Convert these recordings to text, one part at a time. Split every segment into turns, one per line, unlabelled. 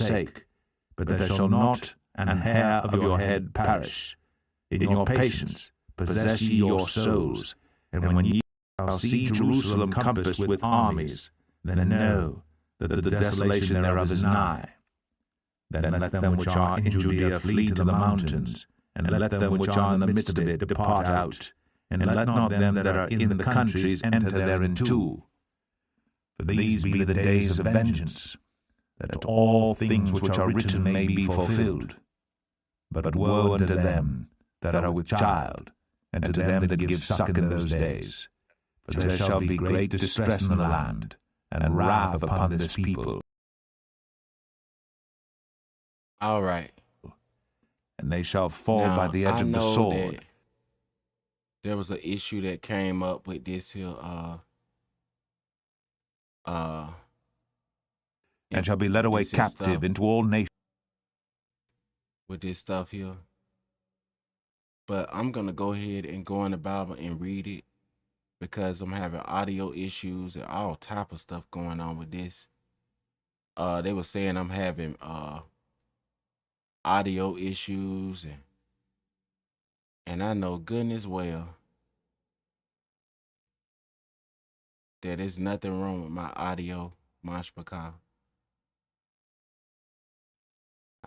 sake, but there shall not an hair of your head perish. In your patience possess ye your souls, and when ye shall see Jerusalem compassed with armies, then know that the desolation thereof is nigh. Then let them which are in Judea flee to the mountains, and let them which are in the midst of it depart out, and let not them that are in the countries enter therein too. For these be the days of vengeance, that all things which are written may be fulfilled. But woe unto them that are with child, and to them that give suck in those days. For there shall be great distress in the land, and wrath upon this people.
All right.
And they shall fall by the edge of the sword.
There was an issue that came up with this here,
and shall be led away captive into all nations.
With this stuff here. But I'm going to go ahead and go in the Bible and read it, because I'm having audio issues and all type of stuff going on with this. They were saying I'm having audio issues, and I know goodness well that there's nothing wrong with my audio, Mashpaka.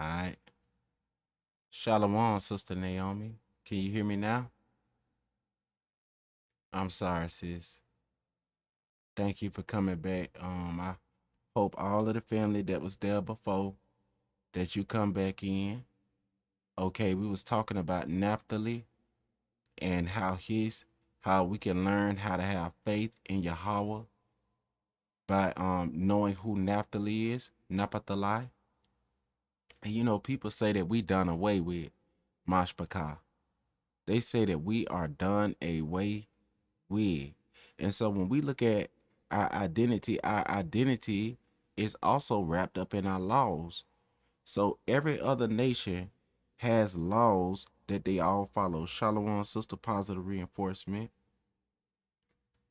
Alright. Shalom, Sister Naomi. Can you hear me now? I'm sorry, sis. Thank you for coming back. I hope all of the family that was there before, that you come back in. Okay, we was talking about Naphtali and how we can learn how to have faith in Yahawah by knowing who Naphtali is, Naphtali. And you know, people say that we done away with Mashpaka. They say that we are done away with. And so when we look at our identity is also wrapped up in our laws. So every other nation has laws that they all follow. Shalom, Sister, positive reinforcement.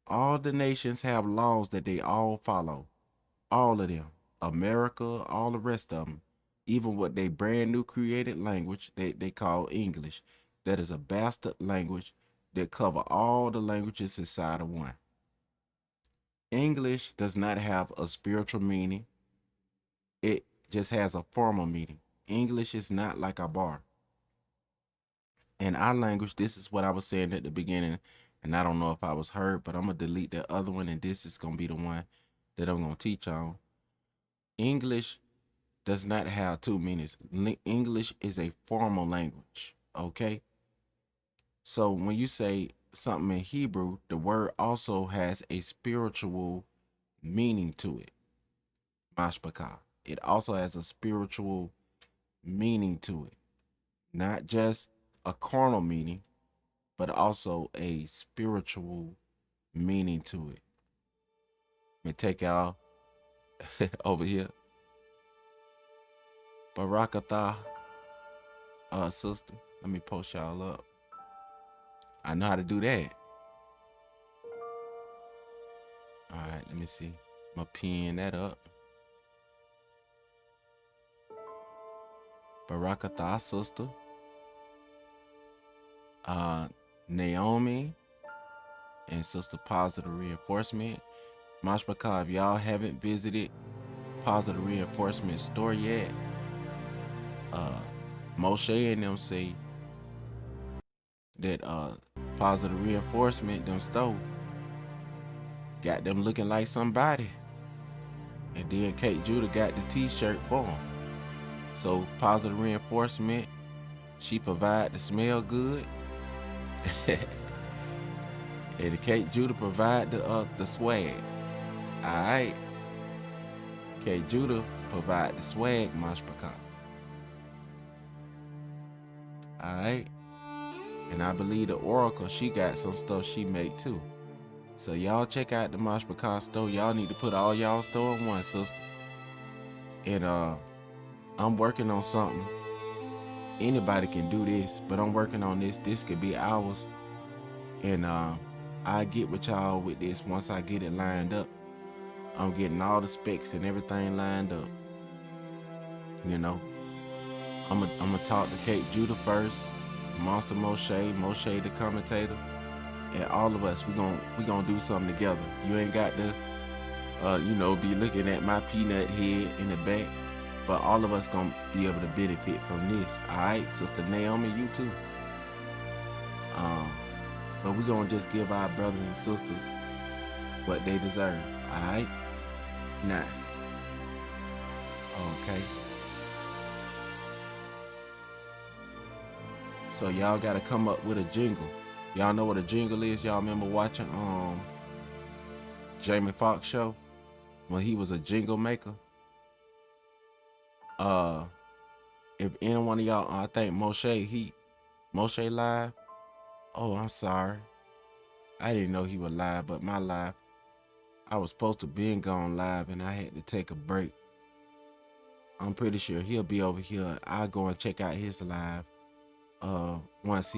All the nations have laws that they all follow. All of them. America, all the rest of them. Even with their brand new created language they call English. That is a bastard language that cover all the languages inside of one. English does not have a spiritual meaning. It just has a formal meaning. English is not like a bar. In our language, this is what I was saying at the beginning, and I don't know if I was heard, but I'm going to delete that other one, and this is going to be the one that I'm going to teach on. English does not have two meanings. English is a formal language, okay? So when you say something in Hebrew, the word also has a spiritual meaning to it. Mashpaka. It also has a spiritual meaning to it. Not just a carnal meaning, but also a spiritual meaning to it. Let me take y'all over here. Barakatah, sister. Let me post y'all up. I know how to do that. All right, let me see. I'm gonna pin that up. Barakatah, sister. Naomi and Sister Positive Reinforcement. Mashpaka, if y'all haven't visited Positive Reinforcement store yet, Moshe and them say that Positive Reinforcement, them stole, got them looking like somebody. And then Kate Judah got the t-shirt for them. So Positive Reinforcement, she provide the smell good. And Kate Judah provide the swag. Alright. Kate Judah provide the swag, Mashpaka. Alright. And I believe the Oracle, she got some stuff she make too. So y'all check out the Mashpaka store. Y'all need to put all y'all store in one, sister. And I'm working on something. Anybody can do this, but I'm working on this. This could be ours. And I get with y'all with this once I get it lined up. I'm getting all the specs and everything lined up. You know, I'm gonna talk to Kate Judah first, Monster Moshe the commentator, and all of us. We gonna do something together. You ain't got to, be looking at my peanut head in the back, but all of us gonna be able to benefit from this. All right, Sister Naomi, you too. But we gonna just give our brothers and sisters what they deserve. All right, now, okay. So y'all gotta come up with a jingle. Y'all know what a jingle is? Y'all remember watching Jamie Foxx show when he was a jingle maker? If any one of y'all, I think Moshe live. Oh, I'm sorry. I didn't know he was live, but my live, I was supposed to be gone live and I had to take a break. I'm pretty sure he'll be over here. I'll go and check out his live. Once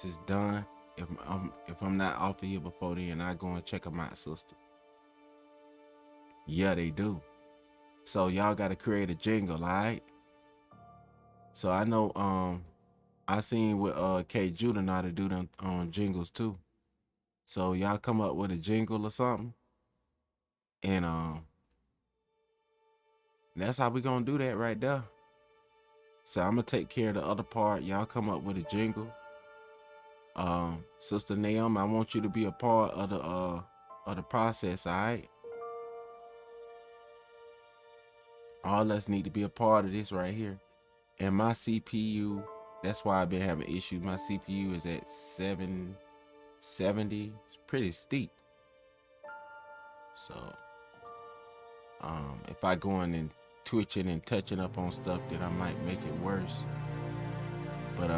it's done, if I'm not off of here before then, I go and check them out, sister. Yeah, they do. So y'all gotta create a jingle, alright? So I know I seen with Kate Judah know how to do them jingles too. So y'all come up with a jingle or something, and that's how we gonna do that right there. So I'm gonna take care of the other part. Y'all come up with a jingle. Sister Naomi, I want you to be a part of the process, all right? All us need to be a part of this right here. And my CPU, that's why I've been having issues. My CPU is at 770. It's pretty steep. So if I go in and twitching and touching up on stuff, then I might make it worse. But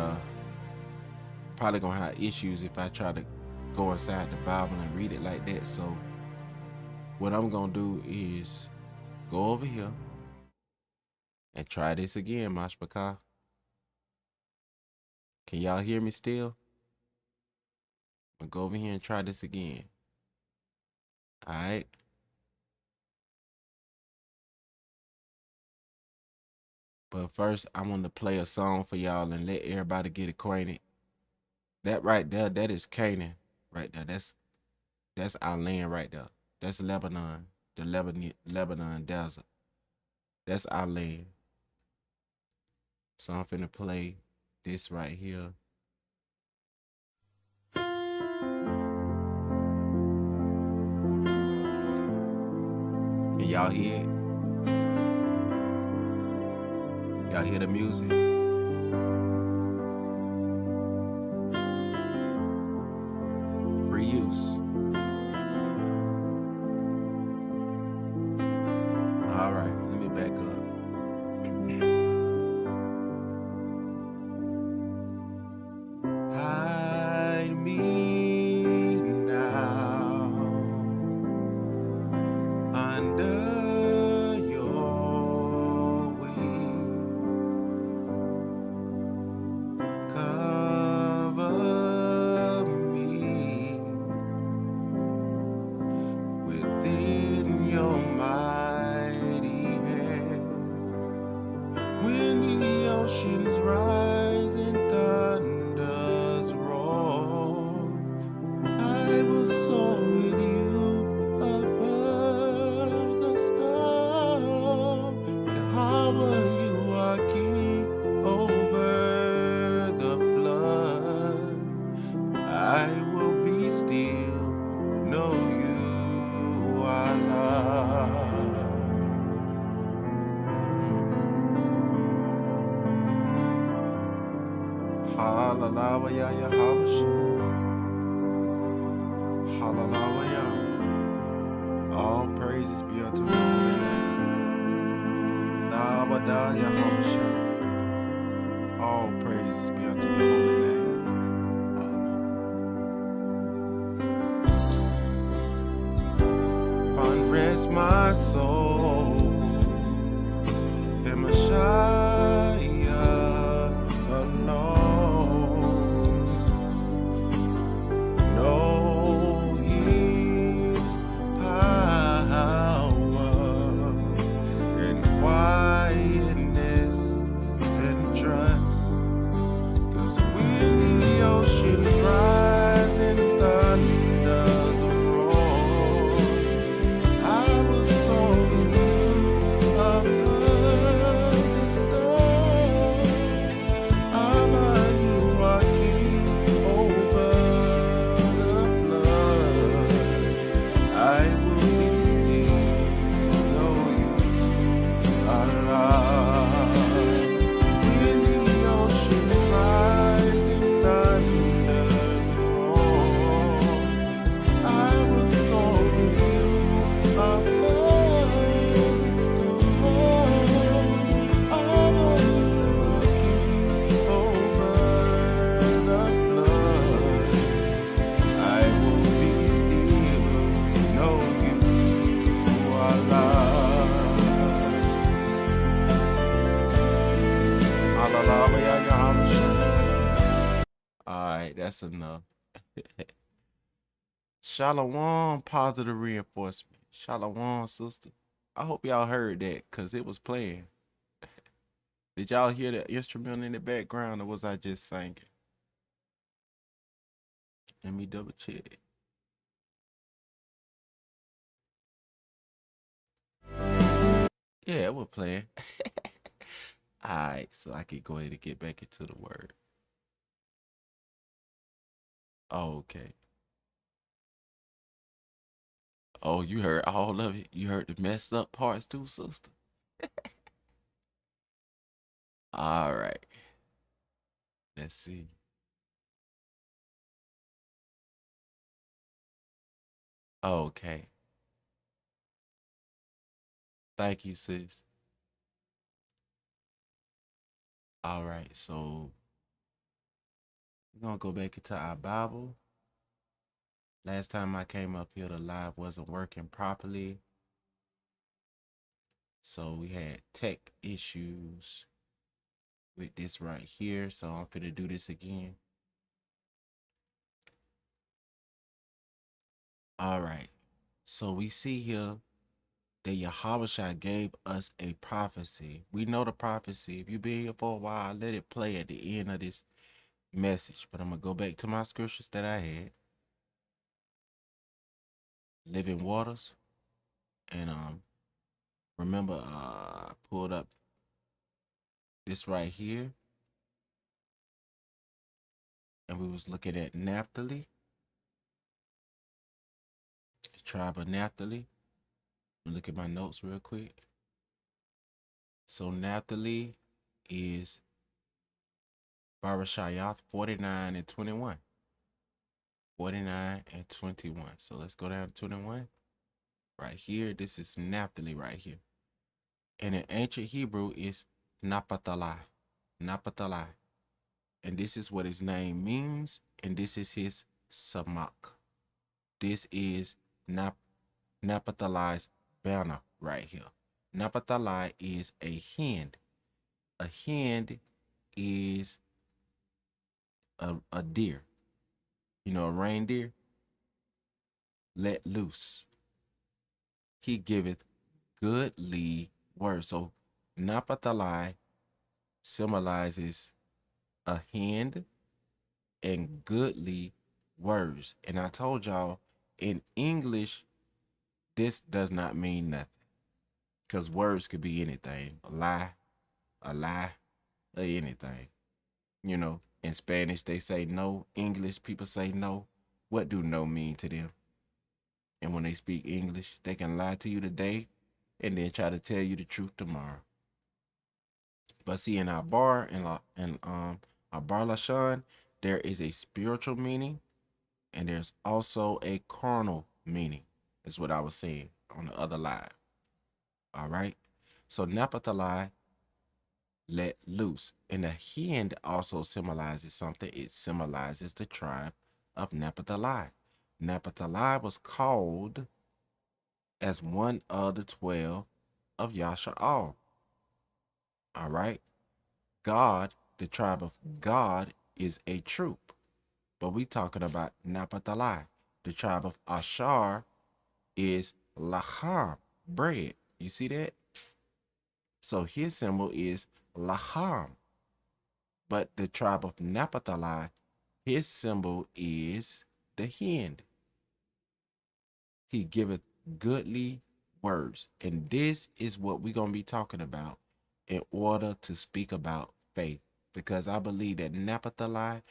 probably gonna have issues if I try to go inside the Bible and read it like that. So what I'm gonna do is go over here and try this again, Mashpaka. Can y'all hear me still? I'll go over here and try this again. All right. But first, I want to play a song for y'all and let everybody get acquainted. That right there, that is Canaan right there. That's our land right there. That's Lebanon, the Lebanon desert. That's our land. So I'm finna play this right here. Can y'all hear it? Y'all hear the music? Free use. All right, let me back up. Hide me now under your wing. Cover me within your mighty hand. When the oceans rise and thunders roar, I will soar with you above the storm. Yahawah, you are king over the flood. I will be still, know you are love. Hallelujah, Yahawah. Hallelujah. All praises be unto your holy name. Tawada, Yahawah. All praises be unto your holy name. Find rest my soul in Messiah alone. Know His power and quietness That's enough. Shalom, positive reinforcement. Shalom, sister. I hope y'all heard that because it was playing. Did y'all hear the instrument in the background or was I just singing? Let me double check. Yeah, it was playing. All right, so I can go ahead and get back into the word. Okay. Oh, you heard all of it. You heard the messed up parts too, sister. All right. Let's see. Okay. Thank you, sis. All right, so we're gonna go back into our Bible. Last time I came up here, the live wasn't working properly. So we had tech issues with this right here. So I'm finna do this again. All right. So we see here that Yahawah gave us a prophecy. We know the prophecy. If you've been here for a while, let it play at the end of this message. But I'm gonna go back to my scriptures that I had. Living waters. And remember I pulled up this right here. And we was looking at Naphtali. The tribe of Naphtali. Look at my notes real quick. So Naphtali is Barashayath 49 and 21. 49 and 21. So let's go down to 21. Right here, this is Naphtali right here. And in ancient Hebrew is Naphtali. Naphtali. And this is what his name means. And this is his samak. This is Naphtali's banner right here. Naphtali is a hen. A hen is a deer. You know, a reindeer. Let loose. He giveth goodly words. So Naphtali symbolizes a hand and goodly words. And I told y'all in English, this does not mean nothing. Because words could be anything. A lie, or anything. You know, in Spanish they say no. English people say no. What do no mean to them? And when they speak English, they can lie to you today and then try to tell you the truth tomorrow. But see, in our bar and our bar lashon, there is a spiritual meaning and there's also a carnal meaning. Is what I was saying on the other live. All right. So Naphtali, let loose, and the hand also symbolizes something. It symbolizes the tribe of Naphtali. Naphtali was called as one of the 12 of Yasha'al. All right. God, the tribe of God, is a troop. But we talking about Naphtali. The tribe of Ashar is Laham, bread. You see that? So his symbol is Laham. But the tribe of Naphtali, his symbol is the hen. He giveth goodly words. And this is what we're going to be talking about in order to speak about faith. Because I believe that Naphtali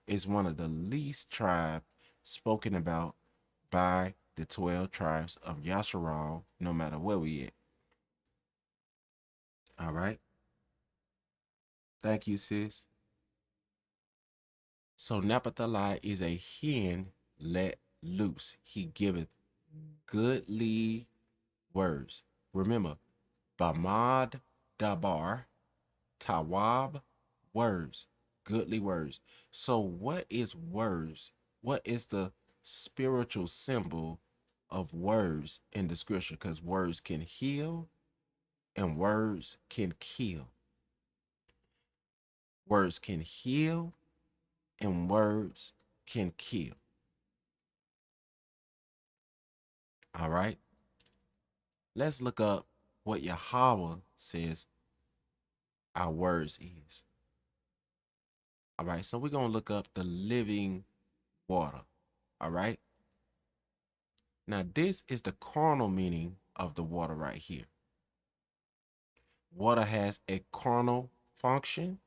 is one of the least tribes spoken about by the 12 tribes of Yasharal, no matter where we at. All right. Thank you, sis. So Naphtali is a hen let loose. He giveth goodly words. Remember, Bamad Dabar, Tawab, words, goodly words. So what is words? What is the spiritual symbol of words in the scripture? Because words can heal and words can kill. Words can heal and words can kill. All right. Let's look up what Yahawah says our words is. All right. So we're going to look up the living water. All right. Now, this is the carnal meaning of the water right here. Water has a carnal function,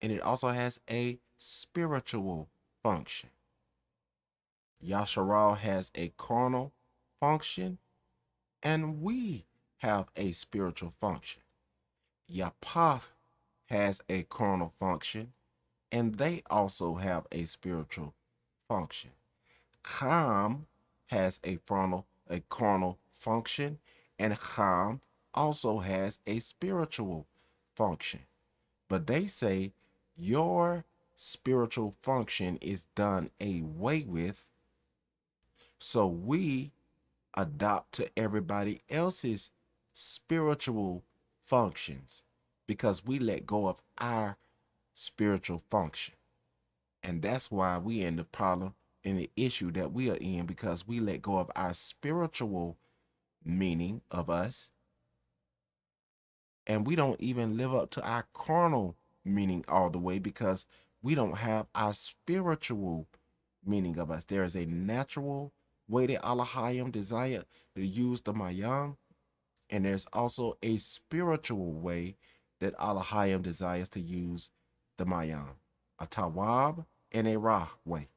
and it also has a spiritual function. Yasharal has a carnal function, and we have a spiritual function. Yapath has a carnal function, and they also have a spiritual function. Cham has a carnal function, and Cham also has a spiritual function. But they say your spiritual function is done away with, so we adopt to everybody else's spiritual functions because we let go of our spiritual function. And that's why we in the problem and the issue that we are in, because we let go of our spiritual meaning of us, and we don't even live up to our carnal meaning all the way because we don't have our spiritual meaning of us. There is a natural way that Allahayim desire to use the Mayam, and there's also a spiritual way that Allahayim desires to use the Mayam, a Tawab and a Rah way.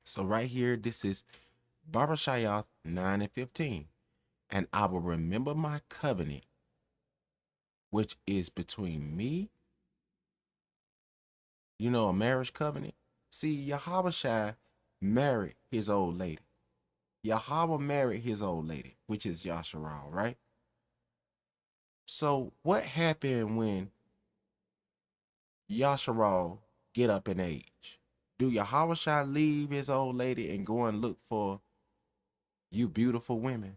So right here, this is Barashayath 9 and 15. And I will remember my covenant, which is between me, you know, a marriage covenant. See, Yahawah married his old lady. Yahawah married his old lady, which is Yasharal, right? So what happened when Yasharal get up in age? Do Yahawah leave his old lady and go and look for you beautiful women,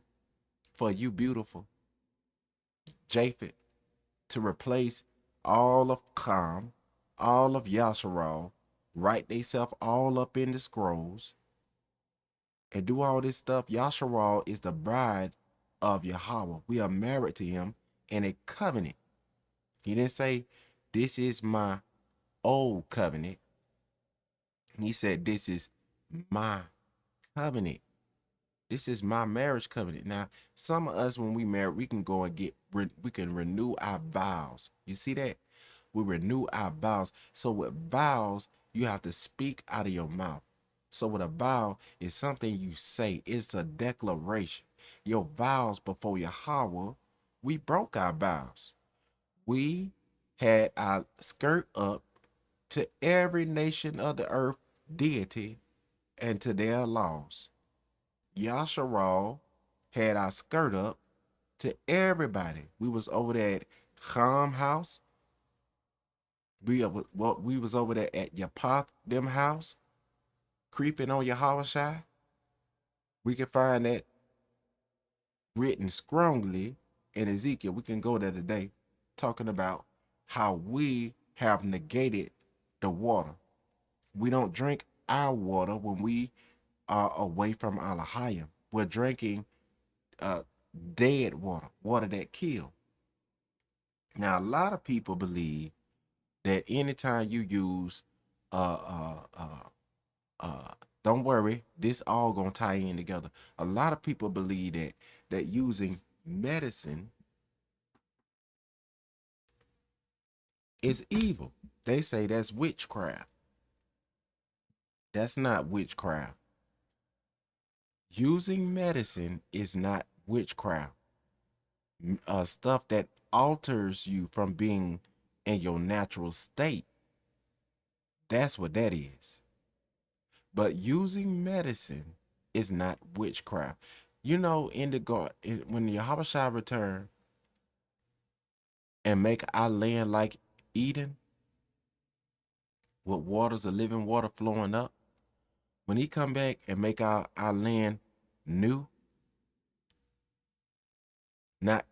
for you beautiful Japheth, to replace all of Cham, all of Yasharal, write theyself all up in the scrolls, and do all this stuff? Yasharal is the bride of Yahawah. We are married to him in a covenant. He didn't say, this is my old covenant. He said, this is my covenant. This is my marriage covenant. Now, some of us, when we marry, we can go and we can renew our vows. You see that? We renew our vows. So with vows, you have to speak out of your mouth. So with a vow, is something you say. It's a declaration. Your vows before Yahawah, we broke our vows. We had our skirt up to every nation of the earth deity and to their laws. Yasharal had our skirt up to everybody. We was over there at Cham house. We was over there at Yapath them house, creeping on Yahawah. We can find that written strongly in Ezekiel. We can go there today, talking about how we have negated the water. We don't drink our water when we are away from Allahayim. We're drinking dead water, water that kills. Now, a lot of people believe that anytime you use don't worry, this all gonna tie in together. A lot of people believe that using medicine is evil. They say that's witchcraft. That's not witchcraft. Using medicine is not witchcraft. Stuff that alters you from being in your natural state. That's what that is. But using medicine is not witchcraft. You know, in the garden, when Yahawah return and make our land like Eden, with waters of living water flowing up, when he come back and make our land new, not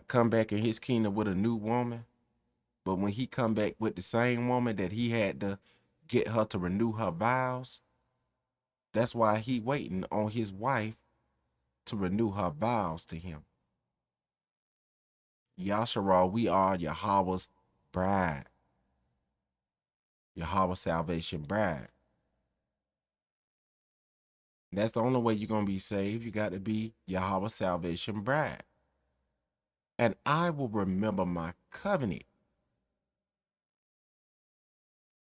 come back in his kingdom with a new woman, but when he come back with the same woman that he had to get her to renew her vows. That's why he waiting on his wife to renew her vows to him. Yahshua, we are Yahawah's bride. Yahawah's salvation bride. That's the only way you're going to be saved. You got to be Yahawah's salvation bride. And I will remember my covenant.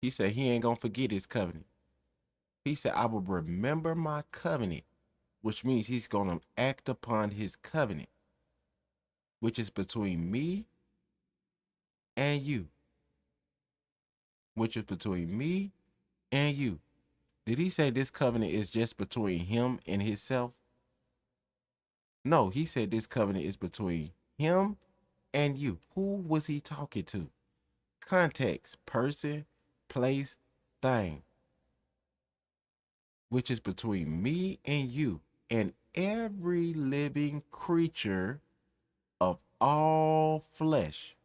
He said he ain't going to forget his covenant. He said, I will remember my covenant, which means he's going to act upon his covenant, which is between me and you. Which is between me and you. Did he say this covenant is just between him and himself? No, he said this covenant is between him and you. Who was he talking to? Context, person, place, thing. Which is between me and you and every living creature of all flesh.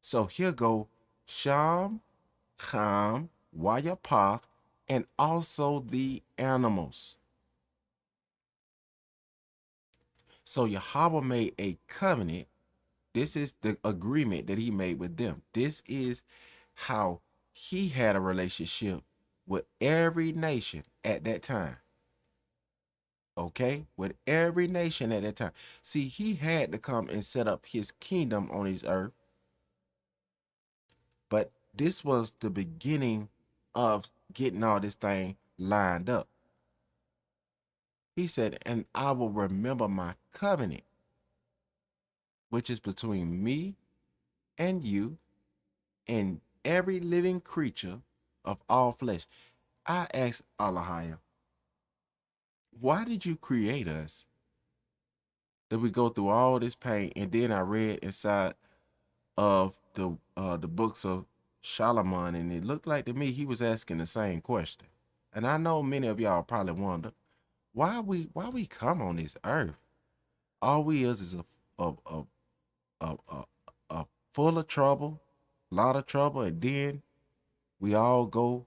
So here go Sham, Ham, Wayapath, and also the animals. So Yahawah made a covenant. This is the agreement that he made with them. This is how he had a relationship with every nation at that time. Okay? With every nation at that time. See, he had to come and set up his kingdom on his earth. But this was the beginning of getting all this thing lined up. He said, and I will remember my covenant, which is between me and you and every living creature of all flesh. I asked Allahayah, why did you create us? That we go through all this pain, and then I read inside of the books of Solomon, and it looked like to me he was asking the same question. And I know many of y'all probably wonder why we come on this earth. All we is a full of trouble, a lot of trouble, and then we all go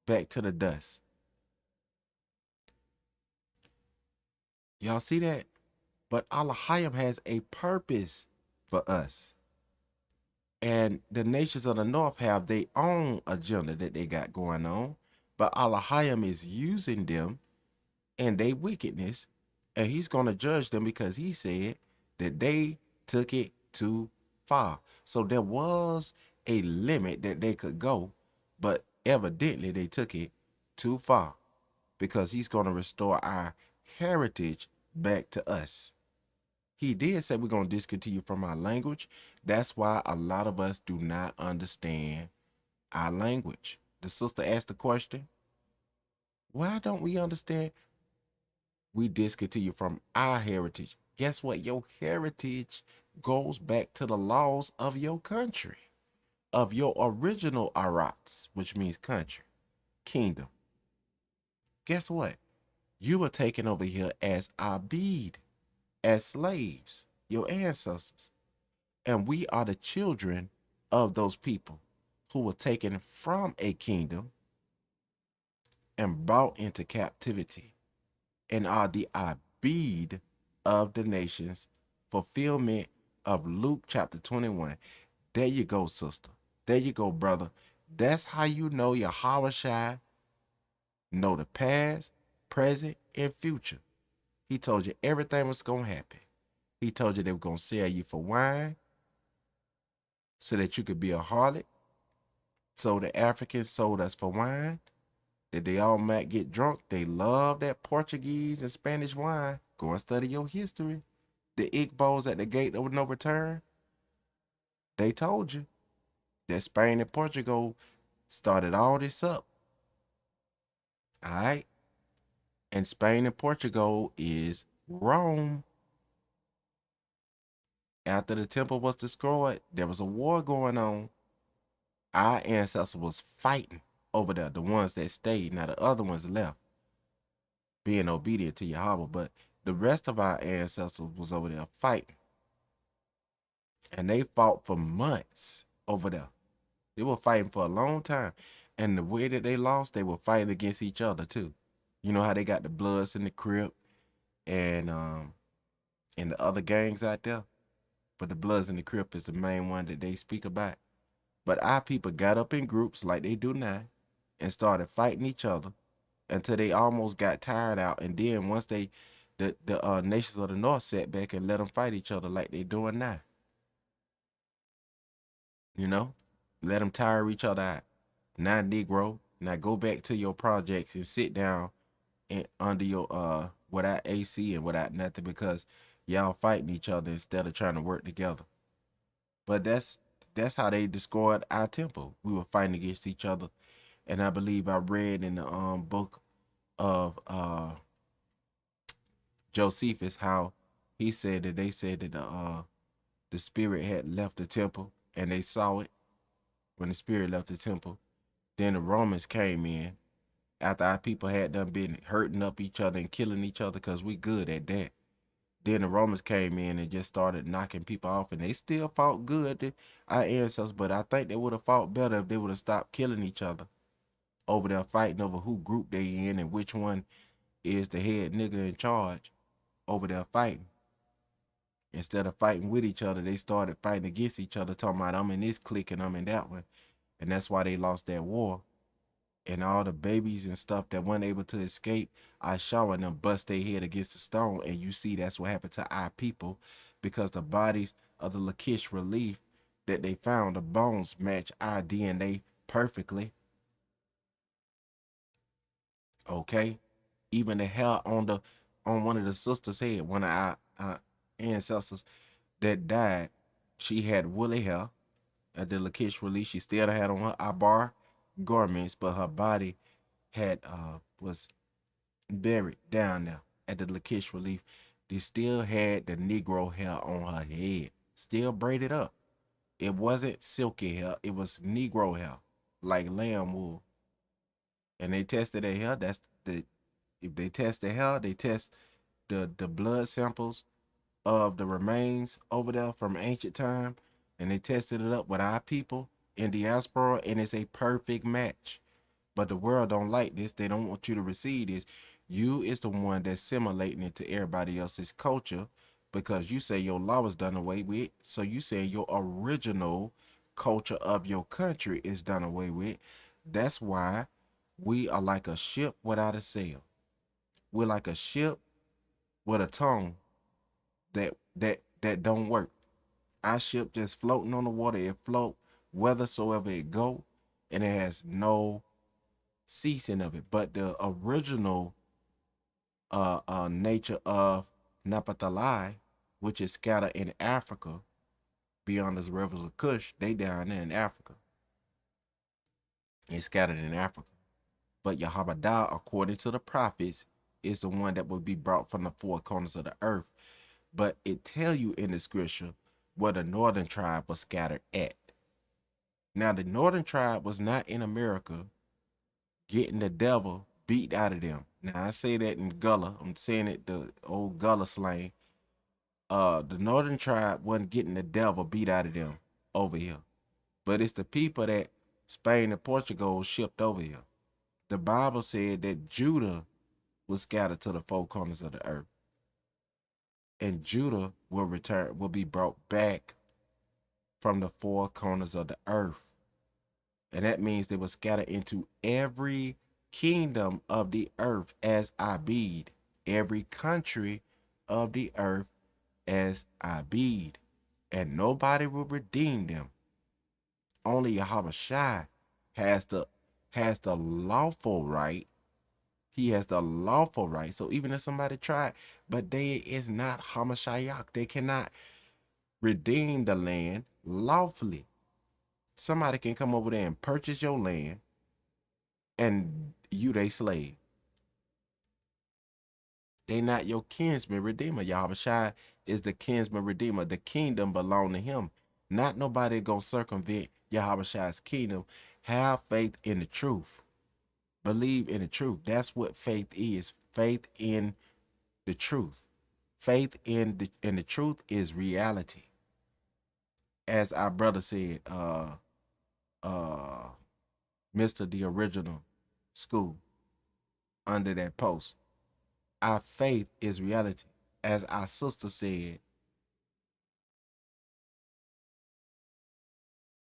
back to the dust. Y'all see that? But Allahayim has a purpose for us. And the nations of the north have their own agenda that they got going on. But Allahayim is using them and their wickedness. And he's going to judge them because he said that they took it too far. So there was a limit that they could go. But evidently they took it too far. Because he's going to restore our heritage back to us. He did say we're going to discontinue from our language. That's why a lot of us do not understand our language. The sister asked the question, why don't we understand? We discontinue from our heritage. Guess what? Your heritage goes back to the laws of your country, of your original Arats, which means country, kingdom. Guess what? You were taken over here as Abid, as slaves, your ancestors. And we are the children of those people who were taken from a kingdom and brought into captivity and are the Abid of the nations, fulfillment of Luke chapter 21. There you go, sister. There you go, brother. That's how you know Yahawah know the past, present, and future. He told you everything was going to happen. He told you they were going to sell you for wine so that you could be a harlot. So the Africans sold us for wine, that they all might get drunk. They love that Portuguese and Spanish wine. Go and study your history. The Igbos at the gate of no return. They told you that Spain and Portugal started all this up. All right. And Spain and Portugal is Rome. After the temple was destroyed, there was a war going on. Our ancestors was fighting over there, the ones that stayed. Now the other ones left, being obedient to Yahawah. But the rest of our ancestors was over there fighting. And they fought for months over there. They were fighting for a long time. And the way that they lost, they were fighting against each other too. You know how they got the Bloods in the Crip and the other gangs out there? But the Bloods and the Crip is the main one that they speak about. But our people got up in groups like they do now and started fighting each other until they almost got tired out. And then once the nations of the North sat back and let them fight each other like they doing now. You know, let them tire each other out. Now, Negro, now go back to your projects and sit down and under your without AC and without nothing because y'all fighting each other instead of trying to work together. But that's how they destroyed our temple. We were fighting against each other, and I believe I read in the book of Josephus how he said that they said that the spirit had left the temple and they saw it when the spirit left the temple. Then the Romans came in after our people had done been hurting up each other and killing each other because we good at that. Then the Romans came in and just started knocking people off, and they still fought good, our ancestors, but I think they would have fought better if they would have stopped killing each other over there fighting over who group they in and which one is the head nigga in charge over there fighting. Instead of fighting with each other, they started fighting against each other, talking about I'm in this clique and I'm in that one. And that's why they lost that war. And all the babies and stuff that weren't able to escape, I showing them bust their head against the stone. And you see that's what happened to our people because the bodies of the Lachish relief that they found, the bones match our DNA perfectly. Okay? Even the hair on one of the sisters' head, one of our ancestors that died, she had woolly hair at the Lachish relief. She still had on her abar garments, but her body had was buried down there at the Lachish relief. They still had the Negro hair on her head, still braided up. It wasn't silky hair, it was Negro hair, like lamb wool. And they tested their hair. That's the if they test the hair, they test the blood samples of the remains over there from ancient time, and they tested it up with our people in diaspora, and it's a perfect match. But the world don't like this. They don't want you to receive this. You is the one that's assimilating into everybody else's culture because you say your law is done away with. So you say your original culture of your country is done away with. That's why we are like a ship without a sail. We're like a ship with a tongue that don't work. Our ship just floating on the water. It float whithersoever it go, and it has no ceasing of it. But the original nature of Naphtali, which is scattered in Africa, beyond the rivers of Kush, they down there in Africa. It's scattered in Africa. But Yahawah, according to the prophets, is the one that will be brought from the four corners of the earth. But it tell you in the scripture where the northern tribe was scattered at. Now, the northern tribe was not in America getting the devil beat out of them. Now, I say that in Gullah. I'm saying it the old Gullah slang. The northern tribe wasn't getting the devil beat out of them over here. But it's the people that Spain and Portugal shipped over here. The Bible said that Judah was scattered to the four corners of the earth. And Judah will be brought back from the four corners of the earth. And that means they were scattered into every kingdom of the earth as Abid, every country of the earth as Abid. And nobody will redeem them. Only Yahawah has the lawful right. He has the lawful right. So even if somebody tried, but they is not Hamashiach. They cannot redeem the land lawfully. Somebody can come over there and purchase your land and you they slave. They not your kinsman redeemer. Yahawah is the kinsman redeemer. The kingdom belong to him. Not nobody gonna circumvent Yahawah's kingdom. Have faith in the truth. Believe in the truth. That's what faith is. Faith in the truth. Faith in the truth is reality. As our brother said, Mr. The original school under that post. Our faith is reality. As our sister said,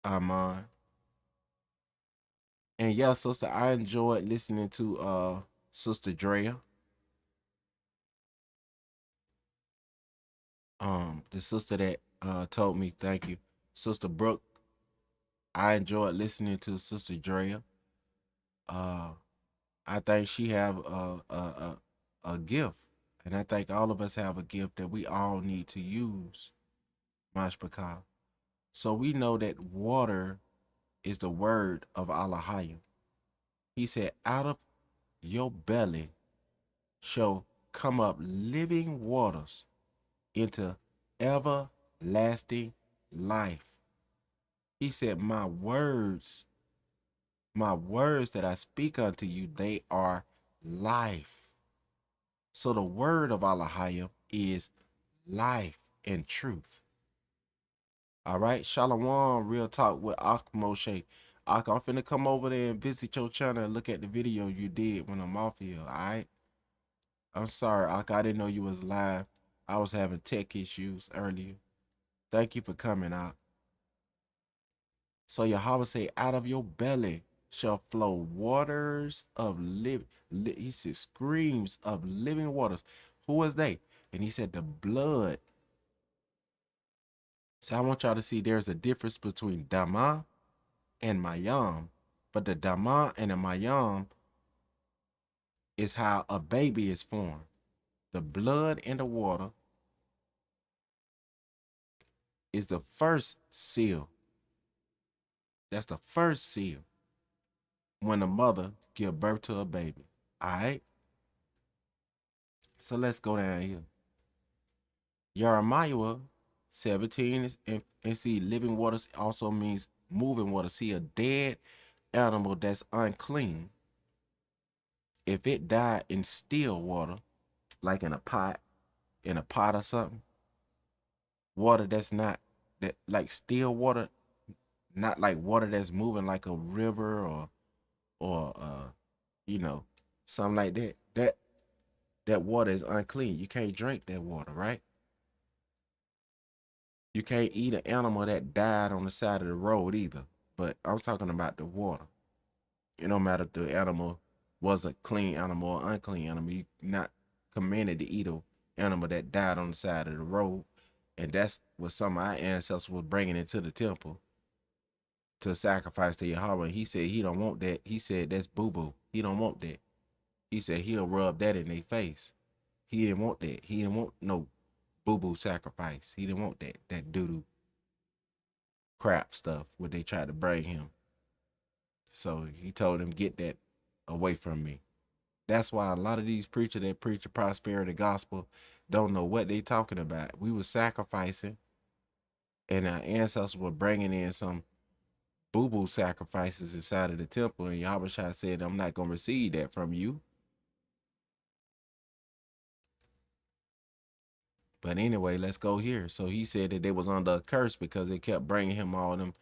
Armand. And yeah, sister, I enjoyed listening to Sister Drea. The sister that told me thank you. Sister Brooke, I enjoyed listening to Sister Drea. Uh I think she have a gift. And I think all of us have a gift that we all need to use, Mashpaka. So we know that water is the word of Allahayim. He said, out of your belly shall come up living waters into everlasting life. He said, my words that I speak unto you, they are life. So the word of Allahayim is life and truth. All right, Shalom, real talk with Ak Moshe. Ak, I'm finna come over there and visit your channel and look at the video you did when I'm off here, all right? I'm sorry, Ak, I didn't know you was live. I was having tech issues earlier. Thank you for coming, Ak. So Yahawah say, out of your belly shall flow waters of living. He said, streams of living waters. Who was they? And he said, the blood. So I want y'all to see there's a difference between Dama and Mayam. But the Dama and the Mayam is how a baby is formed. The blood and the water is the first seal. That's the first seal when a mother give birth to a baby. All right? So let's go down here. Yahawah 17 and see living waters also means moving water. See a dead animal that's unclean. If it died in still water, like in a pot or something, water that's not that like still water, not like water that's moving like a river or you know, something like that. That water is unclean. You can't drink that water, right? You can't eat an animal that died on the side of the road either. But I was talking about the water. It don't matter if the animal was a clean animal or unclean animal. You're not commanded to eat an animal that died on the side of the road. And that's what some of our ancestors were bringing into the temple to sacrifice to Yahawah. And he said he don't want that. He said that's boo-boo. He don't want that. He said he'll rub that in their face. He didn't want that. He didn't want no boo-boo sacrifice. He didn't want that doo-doo crap stuff what they tried to bring him. So he told him, get that away from me. That's why a lot of these preachers that preach the prosperity gospel don't know what they talking about. We were sacrificing and our ancestors were bringing in some boo-boo sacrifices inside of the temple. And Yahweh said, I'm not going to receive that from you. But anyway, let's go here. So he said that they was under a curse because they kept bringing him all them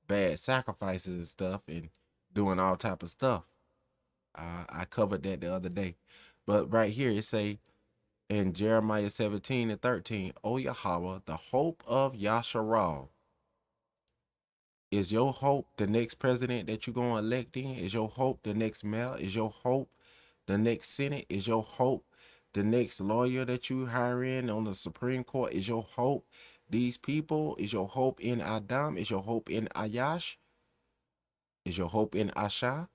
bad sacrifices and stuff and doing all type of stuff. I covered that the other day. But right here it say in Jeremiah 17 and 13, O Yahawah, the hope of Yasharal. Is your hope the next president that you're going to elect in? Is your hope the next mayor? Is your hope the next Senate? Is your hope the next lawyer that you hire in on the Supreme Court? Is your hope these people? Is your hope in Adam? Is your hope in Ayash? Is your hope in Asha,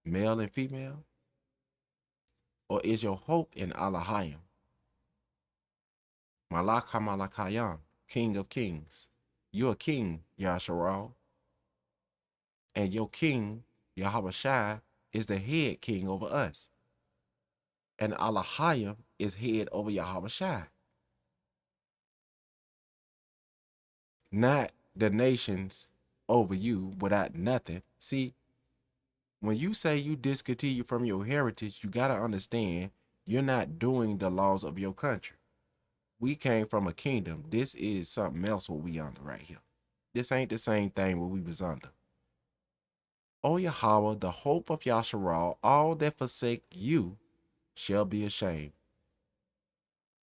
male and female? Or is your hope in Allahayim? Malak HaMalakayam, King of Kings. You're a king, Yasharal. And your king, Yahawah Shai, is the head king over us. And Allahayim is head over Yahawah Shai. Not the nations over you without nothing. See, when you say you discontinue from your heritage, you got to understand you're not doing the laws of your country. We came from a kingdom. This is something else what we under right here. This ain't the same thing what we was under. O Yahawah, the hope of Yasharal, all that forsake you shall be ashamed.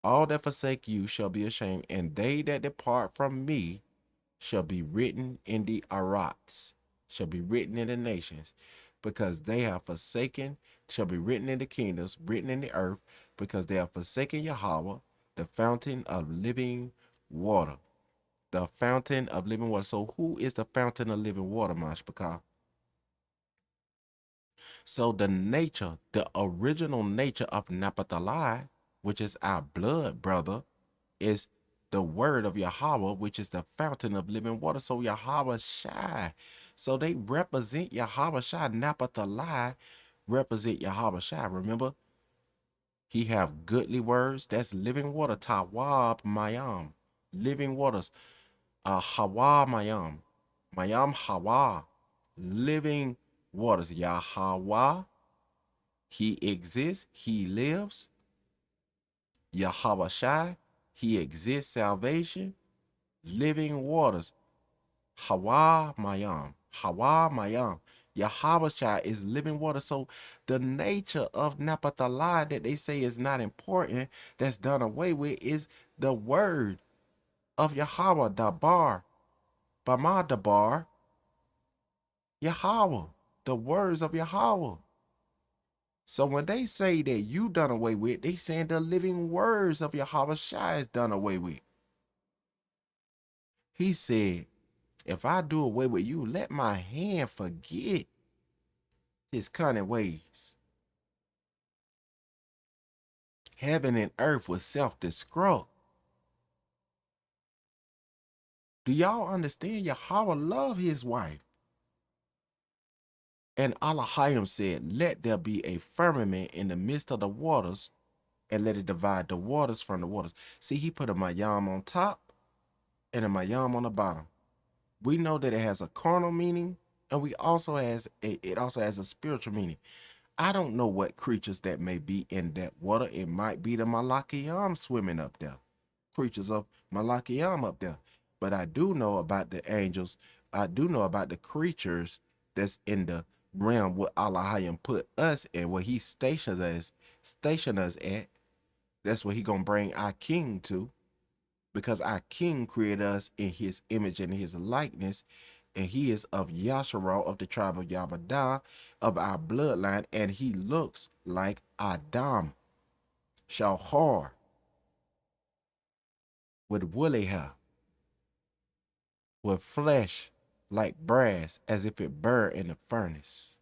All that forsake you shall be ashamed, and they that depart from me shall be written in the Arats, shall be written in the nations, because they have forsaken, shall be written in the kingdoms, written in the earth, because they have forsaken Yahawah, the fountain of living water. The fountain of living water. So who is the fountain of living water, Mashpaka? So the nature, the original nature of Naphtali, which is our blood brother, is the word of Yahawah, which is the fountain of living water. So Yahawah Shai. So they represent Yahawah Shai. Naphtali represent Yahawah Shai. Remember, he have goodly words. That's living water. Tawab Mayam. Living waters. Hawa Mayam. Mayam Hawa. Living waters. Yahawah. He exists. He lives. Yahawah Shai. He exists. Salvation. Living waters. Hawa Mayam. Hawa Mayam. Yahawah Shai is living water. So the nature of Naphtali that they say is not important, that's done away with, is the word of Yahawah. Dabar. Bama Dabar. Yahawah. The words of Yahawah. So when they say that you done away with, they saying the living words of Yahawah Shai is done away with. He said, if I do away with you, let my hand forget his cunning ways. Heaven and earth will self-destruct. Do y'all understand? Yahawah love his wife. And Elohim said, let there be a firmament in the midst of the waters, and let it divide the waters from the waters. See, he put a mayam on top and a mayam on the bottom. We know that it has a carnal meaning, and it also has a spiritual meaning. I don't know what creatures that may be in that water. It might be the Malakiyam swimming up there, creatures of Malakiyam up there. But I do know about the angels. I do know about the creatures that's in the realm where Elohim put us in, where he stations us at. That's where he gonna bring our king to, because our king created us in his image and his likeness, and he is of Yasharal, of the tribe of Yabadah, of our bloodline, and he looks like Adam, Shalhar, with woolly hair, with flesh like brass, as if it burned in the furnace,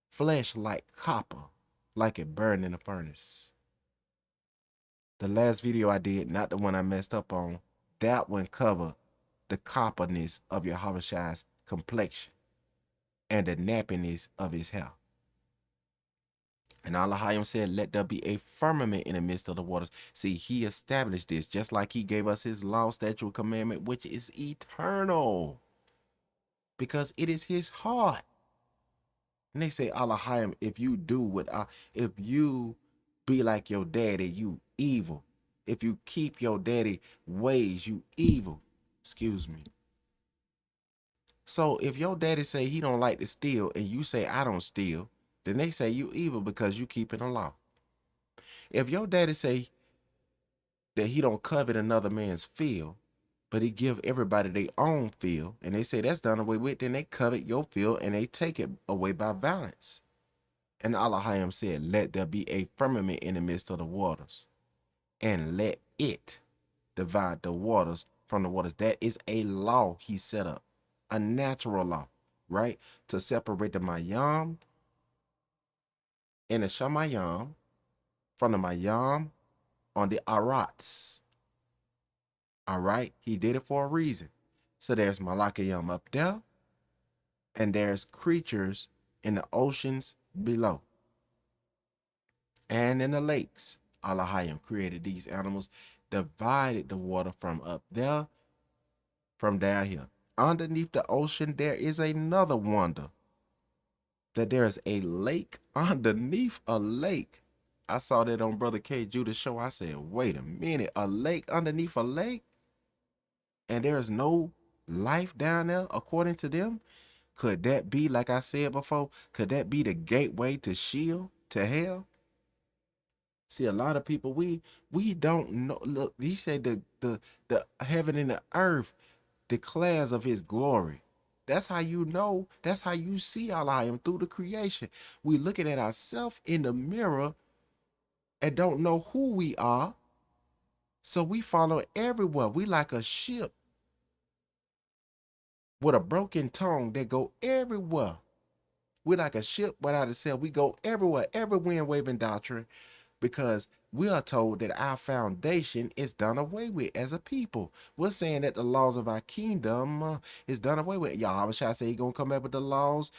flesh like copper, like it burned in the furnace. The last video I did, not the one I messed up on, that one covered the copperness of Yahawah Shai's complexion and the nappiness of his hair. And Elohim said, let there be a firmament in the midst of the waters. See, he established this, just like he gave us his law, statute, and commandment, which is eternal, because it is his heart. And they say, Elohim, if you be like your daddy, you evil. If you keep your daddy ways, you evil. Excuse me. So if your daddy say he don't like to steal and you say I don't steal, then they say you evil because you keeping the law. If your daddy say that he don't covet another man's field, but he give everybody their own field, and they say that's done away with, then they covet your field and they take it away by violence. And Elohim said, let there be a firmament in the midst of the waters, and let it divide the waters from the waters. That is a law he set up, a natural law, right? To separate the Mayam and the Shamayam from the Mayam on the Arats. All right? He did it for a reason. So there's Malakayam up there, and there's creatures in the oceans below. And in the lakes, Elohim created these animals, divided the water from up there, from down here. Underneath the ocean, there is another wonder, that there is a lake underneath a lake. I saw that on Brother K. Judah's show. I said, wait a minute, a lake underneath a lake? And there is no life down there, according to them? Could that be, like I said before, could that be the gateway to Sheol, to hell? See, a lot of people, we don't know. Look, he said the heaven and the earth declares of his glory. That's how you know, that's how you see Allah through the creation. We looking at ourselves in the mirror and don't know who we are. So we follow everywhere. We like a ship with a broken tongue that go everywhere. We like a ship without a sail. We go everywhere, every wind waving doctrine, because we are told that our foundation is done away with as a people. We're saying that the laws of our kingdom is done away with. Yahawah Shai say he gonna come back with the laws,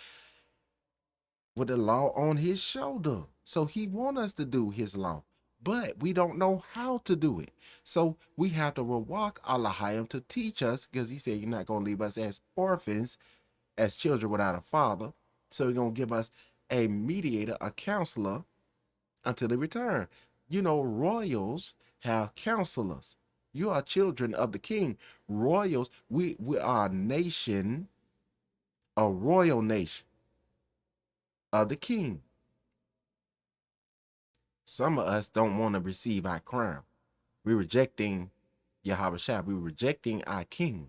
with the law on his shoulder. So he want us to do his law, but we don't know how to do it. So we have to walk Allahayim to teach us, because he said you're not gonna leave us as orphans, as children without a father. So he's gonna give us a mediator, a counselor, until they return. You know, royals have counselors. You are children of the king. Royals, we are a nation, a royal nation of the king. Some of us don't want to receive our crown. We're rejecting Yahawah Shai. We're rejecting our king.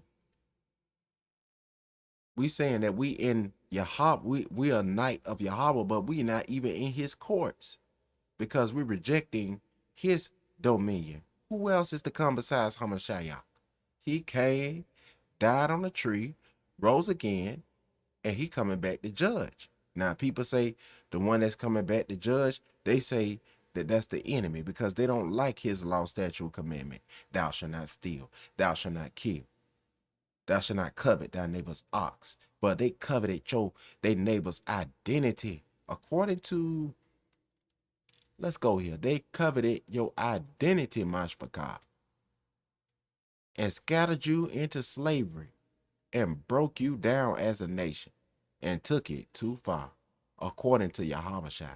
We saying that we in Yahawah, we are knight of Yahawah, but we not even in his courts, because we're rejecting his dominion. Who else is to come besides Hamashiach? He came, died on a tree, rose again, and he coming back to judge. Now, people say the one that's coming back to judge, they say that that's the enemy, because they don't like his law, statute, commandment. Thou shalt not steal. Thou shalt not kill. Thou shalt not covet thy neighbor's ox. But they coveted their neighbor's identity. According to, let's go here. They coveted your identity, Mashpakah, and scattered you into slavery and broke you down as a nation and took it too far, according to Yahawah Shai,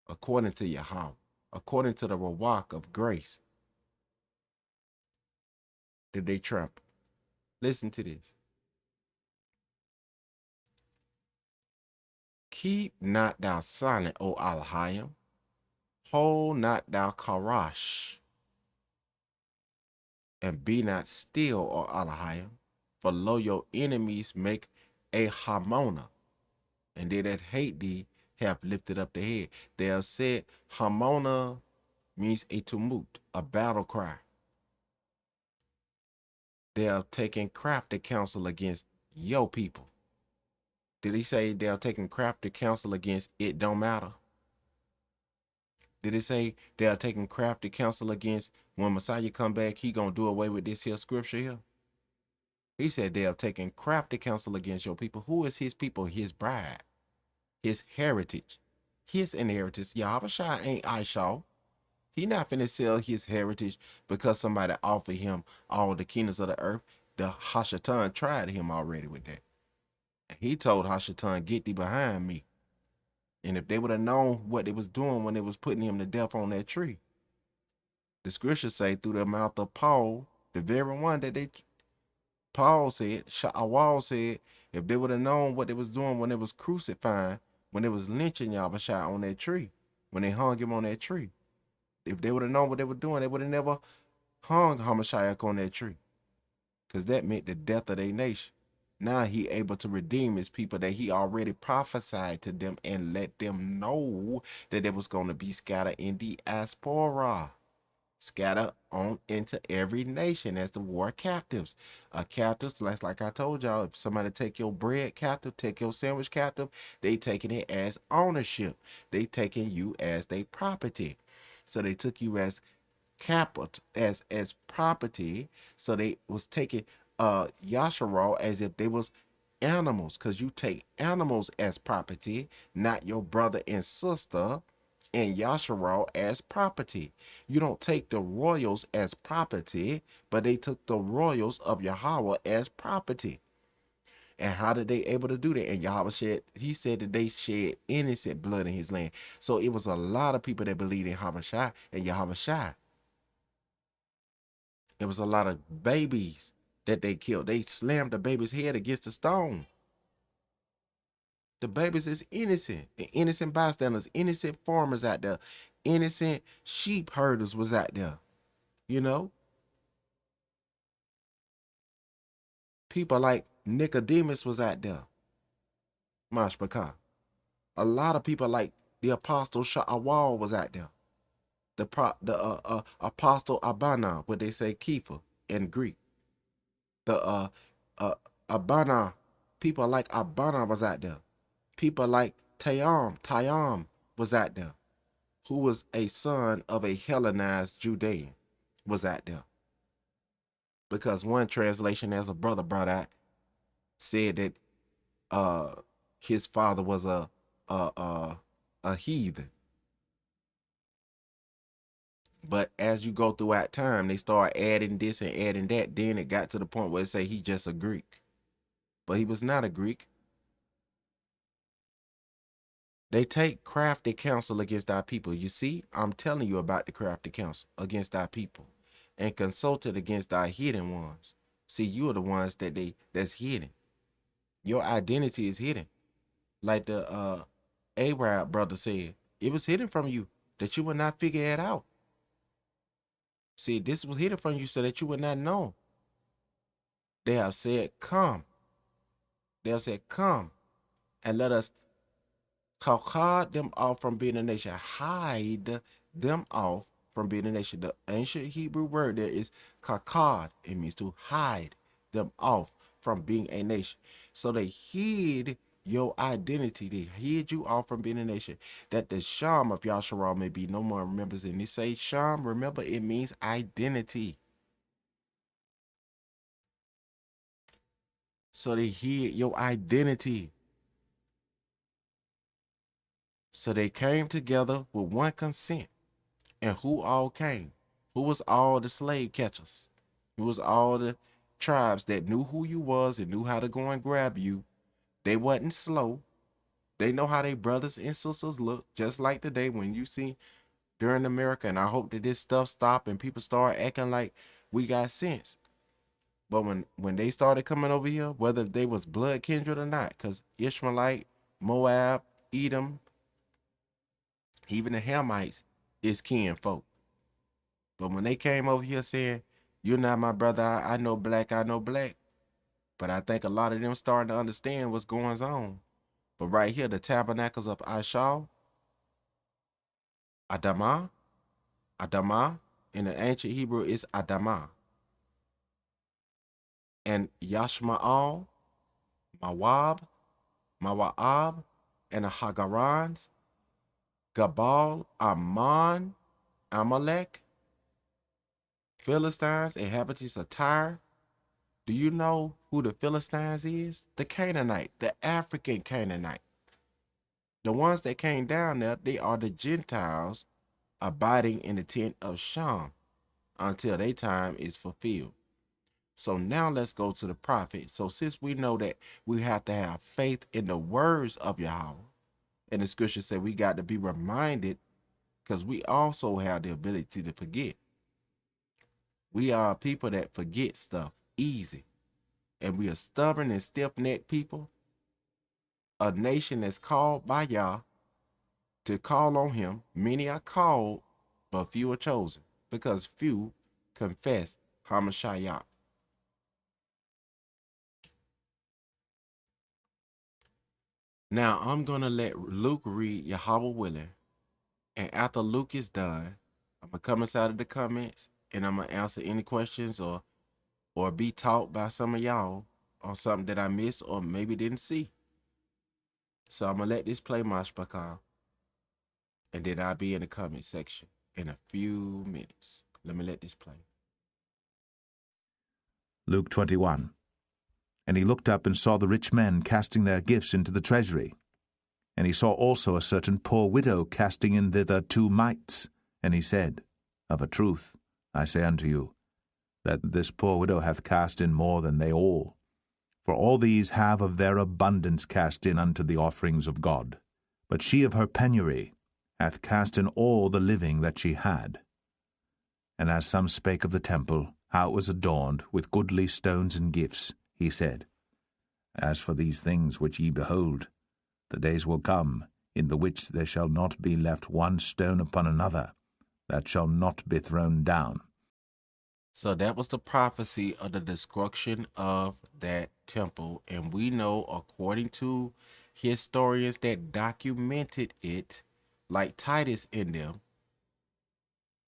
according to Yahawah, according to the Rawak of grace. Did they trample? Listen to this. Keep not thou silent, O Allahayim. Hold not thou Karash, and be not still, O Allahayim. For lo, your enemies make a Hamona, and they that hate thee have lifted up the head. They have said, Hamona means a tumult, a battle cry. They have taken crafty counsel against your people. Did he say they are taking crafty counsel against it don't matter? Did it say they are taking crafty counsel against when Messiah come back, he gonna do away with this here scripture here? He said they are taking crafty counsel against your people. Who is his people? His bride, his heritage, his inheritance. Yahawah Shai ain't Aisha. He not finna sell his heritage because somebody offered him all the kingdoms of the earth. The Hashatan tried him already with that. He told Hashatan, get thee behind me. And if they would have known what they was doing when they was putting him to death on that tree, the scriptures say through the mouth of Paul, the very one that Paul said, Sha'awal said, if they would have known what they was doing when they was crucifying, when they was lynching Yahawah Shai on that tree, when they hung him on that tree, if they would have known what they were doing, they would have never hung Hamashiach on that tree, because that meant the death of their nation. Now he able to redeem his people that he already prophesied to them and let them know that it was going to be scattered in diaspora, scattered on into every nation as the war captives. Captives, like I told y'all, if somebody take your bread captive, take your sandwich captive, they taking it as ownership. They taking you as their property. So they took you as capital, as property. So they was taking Yasharal as if they was animals, because you take animals as property, not your brother and sister, and Yasharal as property. You don't take the royals as property, but they took the royals of Yahawah as property. And how did they able to do that? And Yahawah he said that they shed innocent blood in his land. So it was a lot of people that believed in Habashai and Yahawah Shai. It was a lot of babies that they killed. They slammed the baby's head against the stone. The babies is innocent. The innocent bystanders, innocent farmers out there, innocent sheep herders was out there. You know, people like Nicodemus was out there. Mashbaka. A lot of people like the apostle Yahawah was out there. The apostle Abana, what they say Kepha in Greek. The Abana, people like Abana was out there. People like Tayam was out there, who was a son of a Hellenized Judean, was out there. Because one translation, as a brother brought out, said that his father was a heathen. But as you go throughout time, they start adding this and adding that. Then it got to the point where it say he just a Greek. But he was not a Greek. They take crafty counsel against our people. You see, I'm telling you about the crafty counsel against our people, and consulted against our hidden ones. See, you are the ones that's hidden. Your identity is hidden. Like the Arab brother said, it was hidden from you that you would not figure it out. See, this was hidden from you so that you would not know. They have said, come. They have said, come and let us hide them off from being a nation. Hide them off from being a nation. The ancient Hebrew word there is kakad. It means to hide them off from being a nation. So they hid your identity. They hid you off from being a nation, that the Sham of Yahshua may be no more remembers. And they say Sham, remember, it means identity. So they hid your identity. So they came together with one consent. And who all came? Who was all the slave catchers? Who was all the tribes that knew who you was and knew how to go and grab you? They wasn't slow. They know how their brothers and sisters look, just like today when you see during America. And I hope that this stuff stop and people start acting like we got sense. But when they started coming over here, whether they was blood kindred or not, because Ishmaelite, Moab, Edom, even the Hamites is kinfolk. But when they came over here saying, you're not my brother, I know black, but I think a lot of them starting to understand what's going on. But right here, the tabernacles of Ashal, Adamah, in the ancient Hebrew is Adamah. And Yashma'al, Mawab, and the Hagarans, Gabal, Ammon, Amalek, Philistines, inhabitants of Tyre. Do you know who the Philistines is? The Canaanite, the African Canaanite. The ones that came down there, they are the Gentiles abiding in the tent of Shem until their time is fulfilled. So now let's go to the prophet. So since we know that we have to have faith in the words of Yahawah, and the scripture said we got to be reminded, because we also have the ability to forget. We are people that forget stuff easy. And we are stubborn and stiff-necked people. A nation that's called by Yah to call on him. Many are called, but few are chosen, because few confess Hamashiach. Now, I'm going to let Luke read Yahawah willing. And after Luke is done, I'm going to come inside of the comments and I'm going to answer any questions or be taught by some of y'all on something that I missed or maybe didn't see. So I'm going to let this play Mashbakal. And then I'll be in the comment section in a few minutes. Let me let this play.
Luke 21. And he looked up and saw the rich men casting their gifts into the treasury. And he saw also a certain poor widow casting in thither 2 mites. And he said, Of a truth, I say unto you, that this poor widow hath cast in more than they all. For all these have of their abundance cast in unto the offerings of God. But she of her penury hath cast in all the living that she had. And as some spake of the temple, how it was adorned with goodly stones and gifts, he said, As for these things which ye behold, The days will come, in the which there shall not be left one stone upon another, that shall not be thrown down.
So that was the prophecy of the destruction of that temple. And we know, according to historians that documented it, like Titus in them,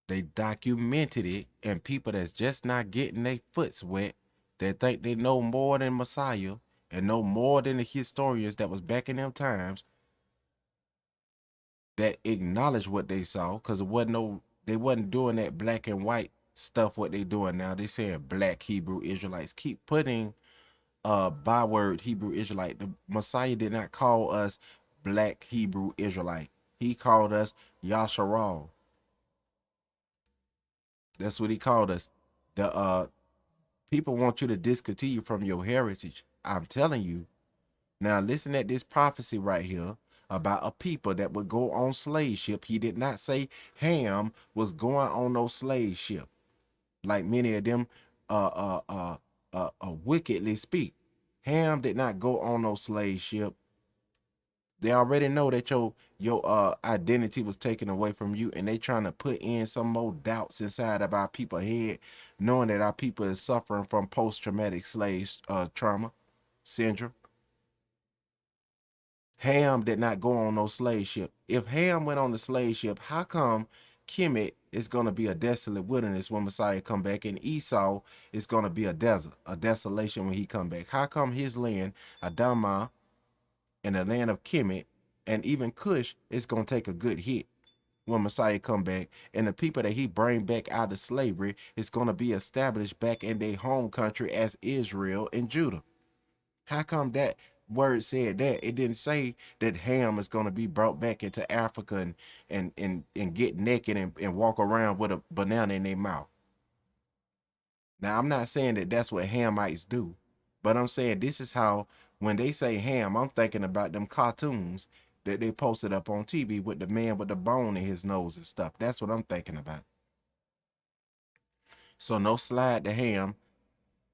they documented it, and people that's just not getting their foots wet, that think they know more than Messiah and know more than the historians that was back in them times, that acknowledge what they saw, because they wasn't doing that black and white stuff what they doing now. They saying black Hebrew Israelites. Keep putting byword Hebrew Israelite. The Messiah did not call us black Hebrew Israelite. He called us Yahawah. That's what he called us. The people want you to discontinue from your heritage. I'm telling you. Now listen at this prophecy right here about a people that would go on slave ship. He did not say Ham was going on no slave ship, like many of them wickedly speak. Ham did not go on no slave ship. They already know that your identity was taken away from you, and they trying to put in some more doubts inside of our people head, knowing that our people is suffering from post-traumatic slave trauma syndrome. Ham did not go on no slave ship. If Ham went on the slave ship, how come Kemet is going to be a desolate wilderness when Messiah come back, and Esau is going to be a desert, a desolation when he come back? How come his land, Adamah, and the land of Kemet, and even Cush is going to take a good hit when Messiah come back, and the people that he bring back out of slavery is going to be established back in their home country as Israel and Judah? How come that word said that? It didn't say that Ham is going to be brought back into Africa and get naked and walk around with a banana in their mouth. Now, I'm not saying that that's what Hamites do, but I'm saying this is how, when they say Ham, I'm thinking about them cartoons that they posted up on TV with the man with the bone in his nose and stuff. That's what I'm thinking about. So no slide to Ham.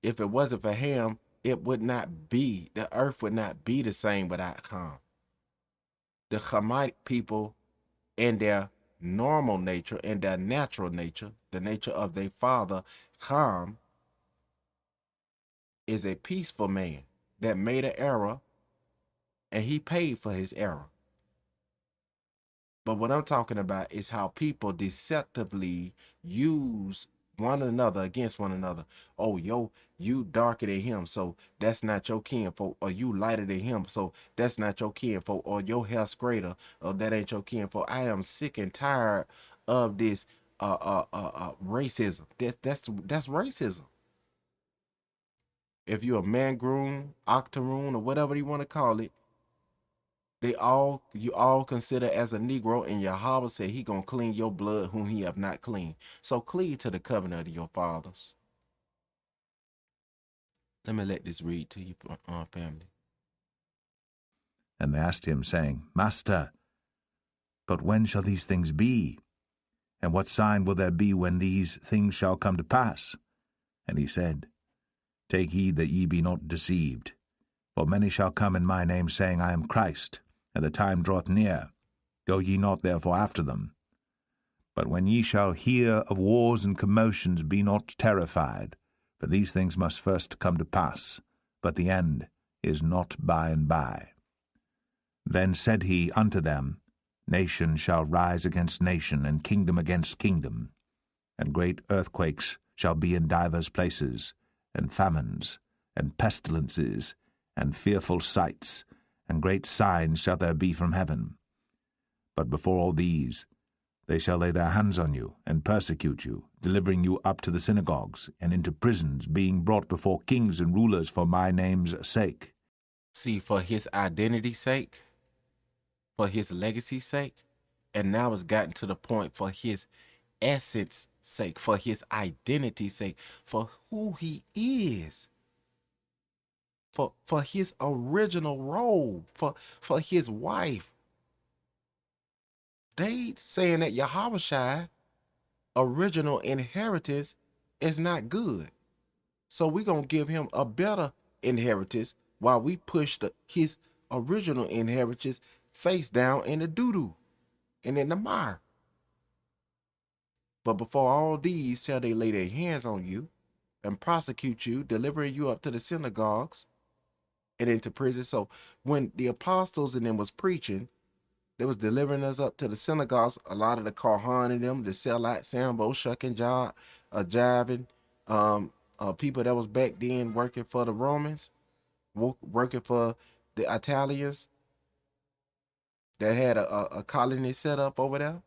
If it wasn't for Ham, it would not be, the earth would not be the same without Ham. The Hamitic people, in their normal nature, in their natural nature, the nature of their father, Ham, is a peaceful man that made an error, and he paid for his error. But what I'm talking about is how people deceptively use one another against one another. Oh, you darker than him, so that's not your kinfolk. Or you lighter than him, so that's not your kinfolk. Or your hair's greater, or that ain't your kinfolk. I am sick and tired of this racism. That's racism. If you're a mangroom, octoroon, or whatever you want to call it, you all consider as a Negro, and Yahawah said he gonna clean your blood whom he have not cleaned. So cleave to the covenant of your fathers. Let me let this read to you, family.
And they asked him, saying, Master, but when shall these things be? And what sign will there be when these things shall come to pass? And he said, Take heed that ye be not deceived. For many shall come in my name, saying, I am Christ, and the time draweth near. Go ye not therefore after them. But when ye shall hear of wars and commotions, be not terrified, for these things must first come to pass, but the end is not by and by. Then said he unto them, Nation shall rise against nation, and kingdom against kingdom. And great earthquakes shall be in divers places, and famines, and pestilences, and fearful sights, and great signs shall there be from heaven. But before all these, they shall lay their hands on you, and persecute you, delivering you up to the synagogues, and into prisons, being brought before kings and rulers for my name's sake.
See, for his identity's sake, for his legacy's sake, and now it's gotten to the point for his essence sake, for his identity's sake, for who he is, for his original role, for his wife. They saying that Yahawah original inheritance is not good. So we're going to give him a better inheritance while we push his original inheritance face down in the doo-doo and in the mire. But before all these shall they lay their hands on you and prosecute you, delivering you up to the synagogues and into prison. So when the apostles and them was preaching, they was delivering us up to the synagogues. A lot of the Kohan and them, the Sellat, Sambo, shucking job, jiving, people that was back then working for the Romans, working for the Italians that had a colony set up over there,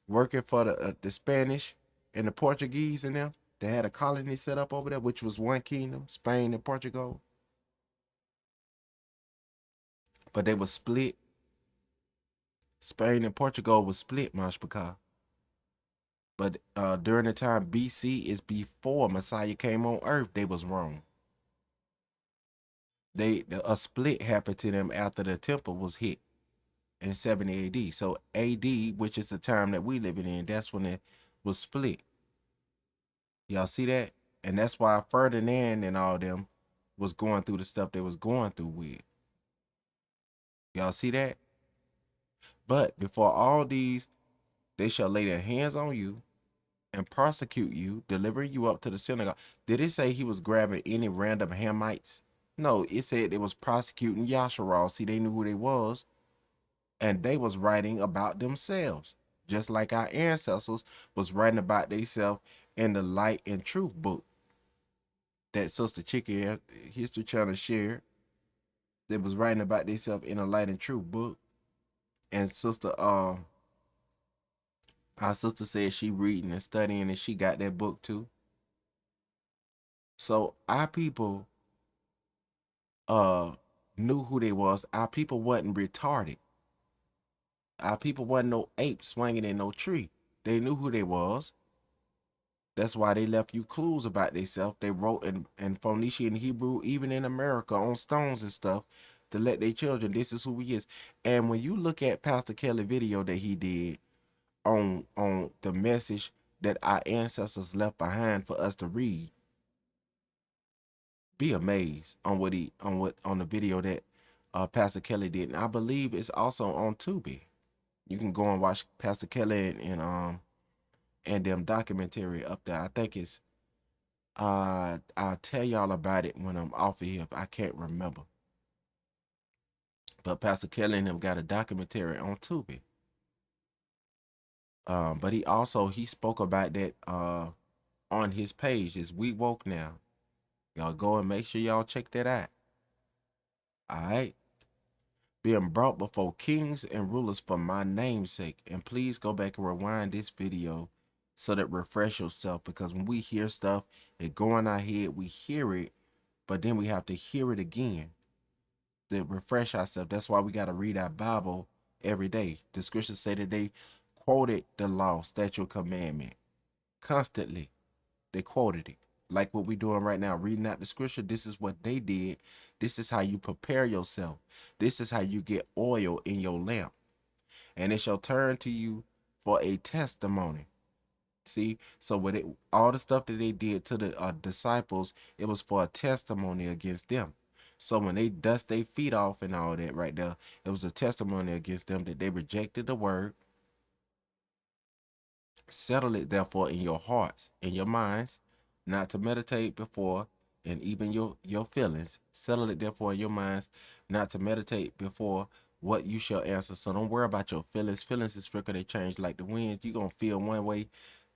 working for the Spanish and the Portuguese and them. They had a colony set up over there, which was one kingdom, Spain and Portugal. But they were split. Spain and Portugal was split, Mashpaka. But during the time BC is before Messiah came on earth, they was wrong. A split happened to them after the temple was hit in 70 AD. So AD, which is the time that we living in, that's when it was split. Y'all see that? And that's why Ferdinand and all them was going through the stuff they was going through with. Y'all see that? But before all these, they shall lay their hands on you and prosecute you, delivering you up to the synagogue. Did it say he was grabbing any random Hamites? No, it said they was prosecuting Yahawah. See, they knew who they was, and they was writing about themselves, just like our ancestors was writing about themselves in the Light and Truth book that Sister Chicky History Channel shared. They was writing about themselves in the Light and Truth book, and our sister said she reading and studying, and she got that book too. So our people knew who they was. Our people wasn't retarded. Our people wasn't no ape swinging in no tree. They knew who they was. That's why they left you clues about themselves. They wrote in Phoenician Hebrew, even in America, on stones and stuff, to let their children, this is who he is. And when you look at Pastor Kelly video that he did on the message that our ancestors left behind for us to read, be amazed on the video that Pastor Kelly did. And I believe it's also on Tubi. You can go and watch Pastor Kelly and them documentary up there. I think it's I'll tell y'all about it when I'm off of here if I can't remember. But Pastor Kelly and them got a documentary on Tubi. But he spoke about that on his page. It's We Woke Now. Y'all go and make sure y'all check that out. All right. Being brought before kings and rulers for my name's sake. And please go back and rewind this video so that refresh yourself, because when we hear stuff, it go in our head, we hear it, but then we have to hear it again to refresh ourselves. That's why we got to read our Bible every day. The scriptures say that they quoted the law, statute, commandment constantly. They quoted it. Like what we're doing right now, reading out the scripture. This is what they did. This is how you prepare yourself. This is how you get oil in your lamp. And it shall turn to you for a testimony. See, so with all the stuff that they did to the disciples, it was for a testimony against them. So when they dust their feet off and all that right there, it was a testimony against them that they rejected the word. Settle it therefore in your hearts, in your minds, not to meditate before, and even your feelings. Settle it therefore in your minds, not to meditate before what you shall answer. So don't worry about your feelings. Feelings is fickle, they change like the winds. You're going to feel one way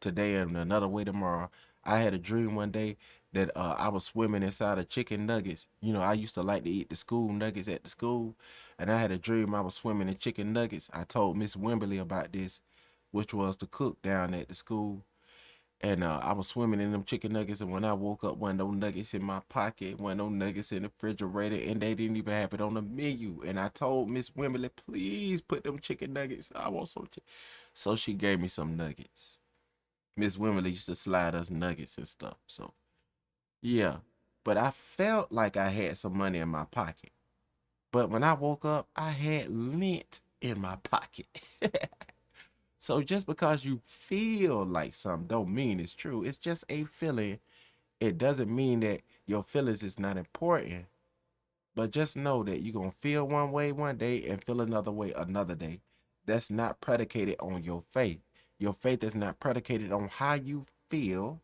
today and another way tomorrow. I had a dream one day that I was swimming inside of chicken nuggets. You know, I used to like to eat the school nuggets at the school, and I had a dream I was swimming in chicken nuggets. I told Miss Wimberly about this, which was the cook down at the school. And I was swimming in them chicken nuggets, and when I woke up, one of those nuggets in my pocket, one of those nuggets in the refrigerator, and they didn't even have it on the menu. And I told Miss Wimberly, please put them chicken nuggets. I want some chicken. So she gave me some nuggets. Miss Wimberly used to slide us nuggets and stuff. So, yeah. But I felt like I had some money in my pocket. But when I woke up, I had lint in my pocket. So just because you feel like something don't mean it's true. It's just a feeling. It doesn't mean that your feelings is not important. But just know that you're going to feel one way one day and feel another way another day. That's not predicated on your faith. Your faith is not predicated on how you feel.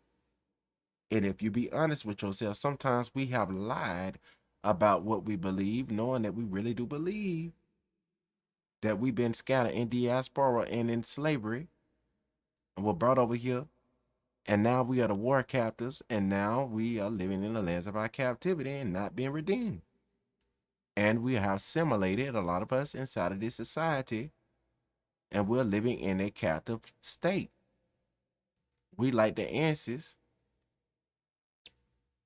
And if you be honest with yourself, sometimes we have lied about what we believe, knowing that we really do believe that we've been scattered in diaspora and in slavery and were brought over here. And now we are the war captives, and now we are living in the lands of our captivity and not being redeemed. And we have assimilated, a lot of us, inside of this society, and we're living in a captive state. We like the ants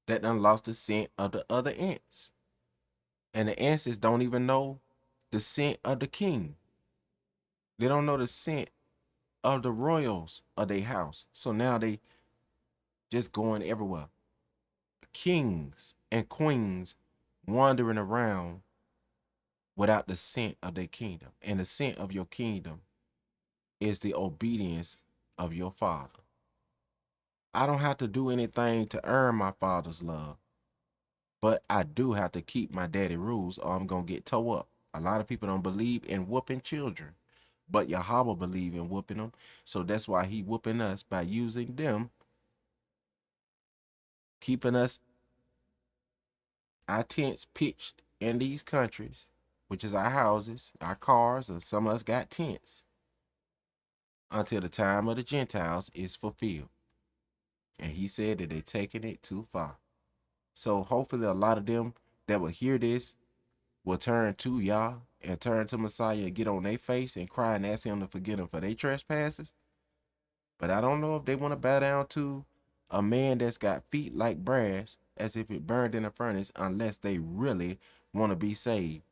that done lost the scent of the other ants. And the ants don't even know the scent of the king. They don't know the scent of the royals of their house. So now they just going everywhere. Kings and queens wandering around without the scent of their kingdom. And the scent of your kingdom is the obedience of your father. I don't have to do anything to earn my father's love, but I do have to keep my daddy rules or I'm going to get towed up. A lot of people don't believe in whooping children, but Yahawah believe in whooping them. So that's why he whooping us by using them, keeping us, our tents pitched in these countries, which is our houses, our cars, or some of us got tents, until the time of the Gentiles is fulfilled. And he said that they're taking it too far. So hopefully a lot of them that will hear this will turn to Yah and turn to Messiah and get on their face and cry and ask him to forgive them for their trespasses. But I don't know if they want to bow down to a man that's got feet like brass as if it burned in a furnace, unless they really want to be saved.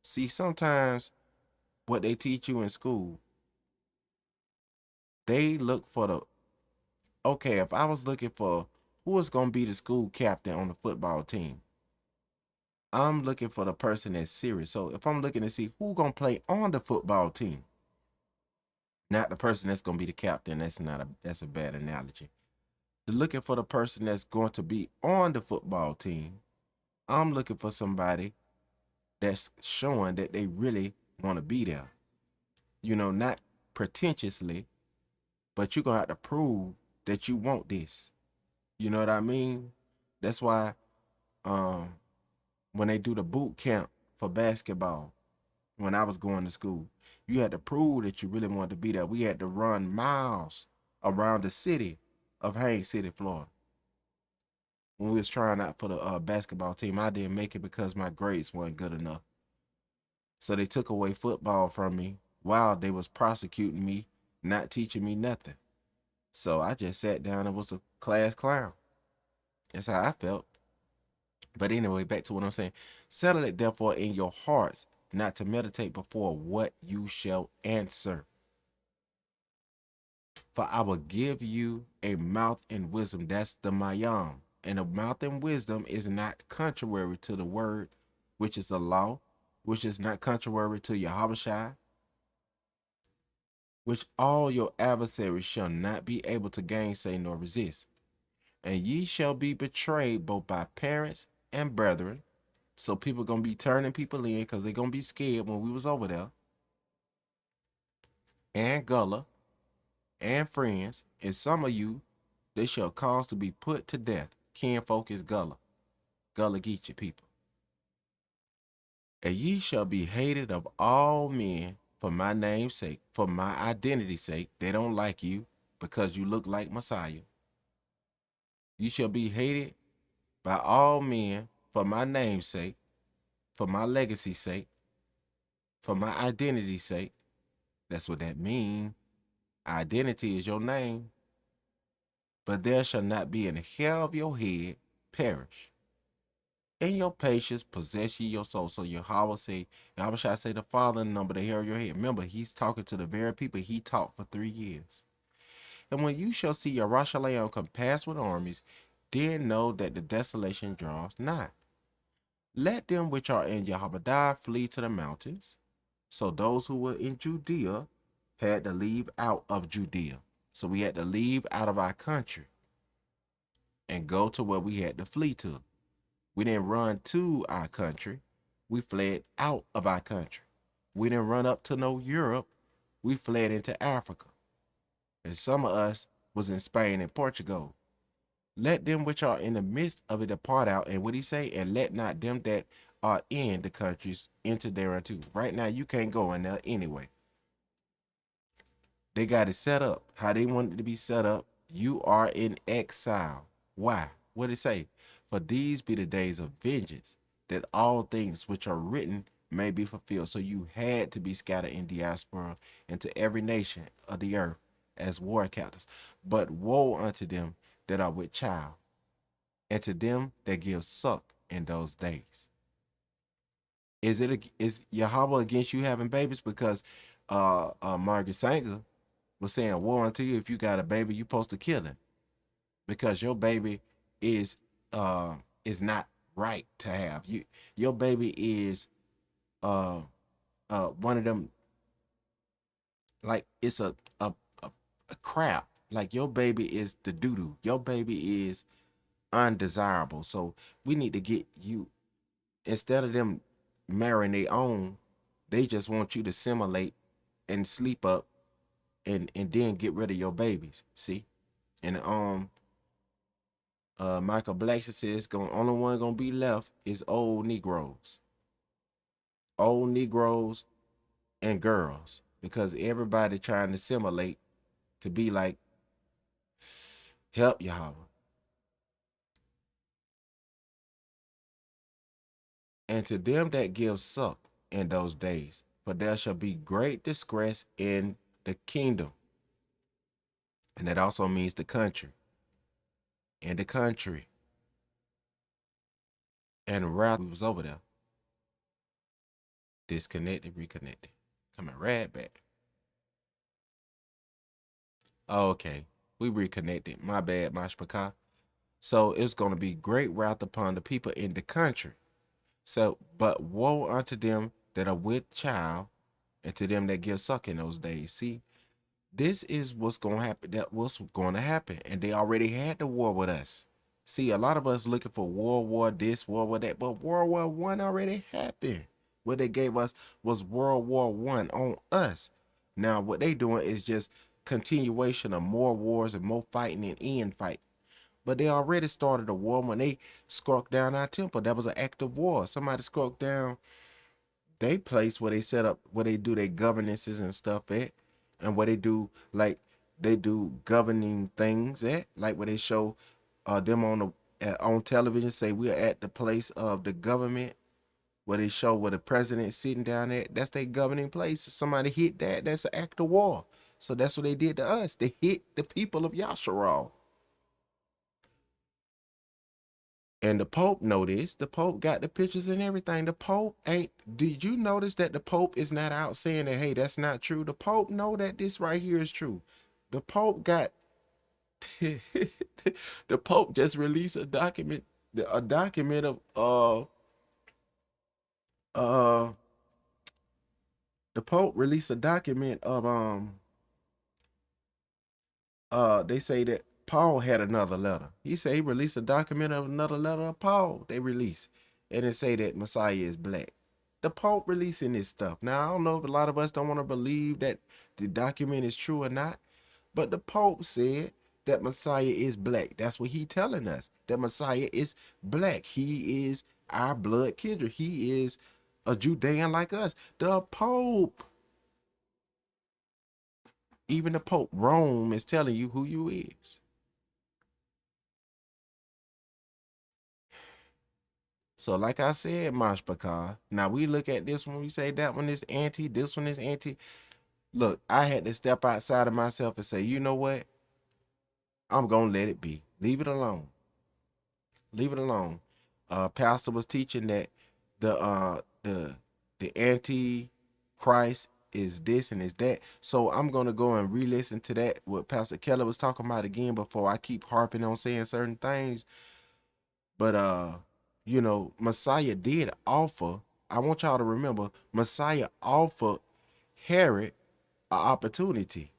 See, sometimes what they teach you in school, they look for the, okay, if I was looking for who is going to be the school captain on the football team, I'm looking for the person that's serious. So if I'm looking to see who going to play on the football team, not the person that's going to be the captain, that's a bad analogy. Looking for the person that's going to be on the football team, I'm looking for somebody that's showing that they really want to be there. You know, not pretentiously, but you're going to have to prove that you want this. You know what I mean? That's why when they do the boot camp for basketball, when I was going to school, you had to prove that you really wanted to be there. We had to run miles around the city of Haines City, Florida. When we was trying out for the basketball team, I didn't make it because my grades weren't good enough. So they took away football from me while they was prosecuting me, not teaching me nothing. So I just sat down and was a class clown. That's how I felt. But anyway, back to what I'm saying. Settle it therefore in your hearts, not to meditate before what you shall answer. For I will give you a mouth and wisdom. That's the mayam. And a mouth and wisdom is not contrary to the word, which is the law, which is not contrary to Yahawah, which all your adversaries shall not be able to gainsay nor resist. And ye shall be betrayed both by parents and brethren. So people going to be turning people in because they're going to be scared when we was over there. And Gullah and friends. And some of you, they shall cause to be put to death. Kinfolk is Gullah. Gullah Geechee people. And ye shall be hated of all men for my name's sake, for my identity's sake. They don't like you because you look like Messiah. You shall be hated by all men for my name's sake, for my legacy's sake, for my identity's sake. That's what that means. Identity is your name. But there shall not be an hair of your head perish. In your patience possess ye your soul. So Yahawah say, Yahawah say the Father number the hair of your head. Remember, he's talking to the very people he taught for 3 years. And when you shall see Yerushalayim compassed with armies, then know that the desolation draws nigh. Let them which are in Yahawah flee to the mountains. So those who were in Judea had to leave out of Judea. So we had to leave out of our country and go to where we had to flee to. We didn't run to our country. We fled out of our country. We didn't run up to no Europe. We fled into Africa. And some of us was in Spain and Portugal. Let them which are in the midst of it depart out. And what he say? And let not them that are in the countries enter thereunto. Right now, you can't go in there anyway. They got it set up how they want it to be set up. You are in exile. Why? What did it say? For these be the days of vengeance, that all things which are written may be fulfilled. So you had to be scattered in diaspora into every nation of the earth as war captives. But woe unto them that are with child, and to them that give suck in those days. Is Yahawah against you having babies? Because Margaret Sanger was saying, woe unto you if you got a baby, you supposed to kill him, because your baby is not right to have. Your baby is one of them, like it's a crap. Like your baby is the doo-doo. Your baby is undesirable. So we need to get you, instead of them marrying their own, they just want you to assimilate and sleep up and then get rid of your babies. See? And Michael Blackson says only one gonna be left is old Negroes. Old Negroes and girls. Because everybody trying to assimilate to be like, help Yahawah. And to them that give suck in those days, for there shall be great distress in the kingdom. And that also means the country. In the country. And wrath was over there. Disconnected, reconnected. Coming right back. Okay. We reconnected. My bad, Mashpaka. So it's going to be great wrath upon the people in the country. So, but woe unto them that are with child, and to them that give suck in those days. See, this is what's going to happen. That what's going to happen. And they already had the war with us. See, a lot of us looking for World War this, World War that, but World War One already happened. What they gave us was World War One on us. Now, what they doing is just continuation of more wars and more fighting and infighting. But they already started a war when they struck down our temple. That was an act of war. Somebody struck down they place where they set up, where they do their governances and stuff at, and where they do, like, they do governing things at, like where they show them on television, say we're at the place of the government, where they show where the president's sitting down at. That's their governing place. If somebody hit that, that's an act of war. So that's what they did to us. They hit the people of Yahshua. And the Pope noticed. The Pope got the pictures and everything. The Pope ain't. Did you notice that the Pope is not out saying that, hey, that's not true? The Pope know that this right here is true. The Pope got. The Pope just released a document. A document of the Pope released a document of they say that Paul had another letter. He said he released a document of another letter of Paul. They released. And it say that Messiah is black. The Pope releasing this stuff. Now, I don't know if a lot of us don't want to believe that the document is true or not, but the Pope said that Messiah is black. That's what he telling us. That Messiah is black. He is our blood kindred. He is a Judean like us. The Pope. Even the Pope, Rome, is telling you who you is. So like I said, Mashpaka, now we look at this one, we say that one is anti, this one is anti. Look, I had to step outside of myself and say, you know what? I'm going to let it be. Leave it alone. Leave it alone. Pastor was teaching that the anti-Christ is this and is that. So I'm going to go and re-listen to that, what Pastor Keller was talking about again before I keep harping on saying certain things. But you know, Messiah did offer, I want y'all to remember, Messiah offered Herod an opportunity.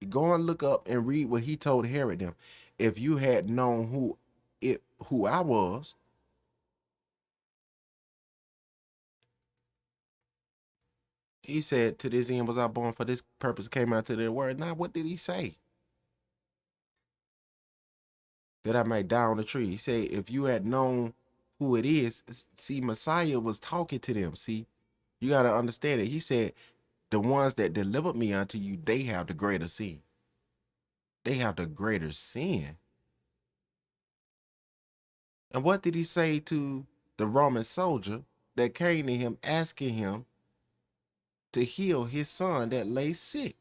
Go and look up and read what he told Herod them. If you had known who I was, He said, to this end was I born, for this purpose came out to the word. Now, what did he say? That I might die on the tree. He said, if you had known who it is, see, Messiah was talking to them. See, you got to understand it. He said, the ones that delivered me unto you, they have the greater sin. They have the greater sin. And what did he say to the Roman soldier that came to him asking him to heal his son that lay sick?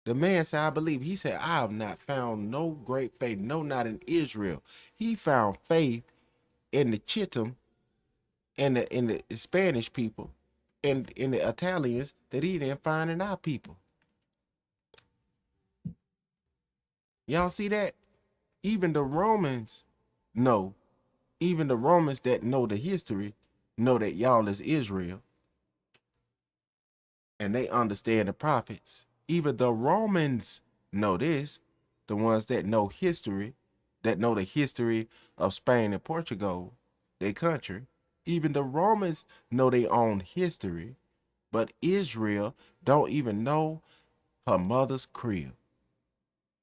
The man said, I believe. He said, I have not found no great faith, no, not in Israel. He found faith in the Chittim and in the Spanish people and in the Italians that he didn't find in our people. Y'all see that? Even the Romans know, even the Romans that know the history know that y'all is Israel. And they understand the prophets. Even the Romans know this, the ones that know history, that know the history of Spain and Portugal, their country. Even the Romans know their own history, but Israel don't even know her mother's crib.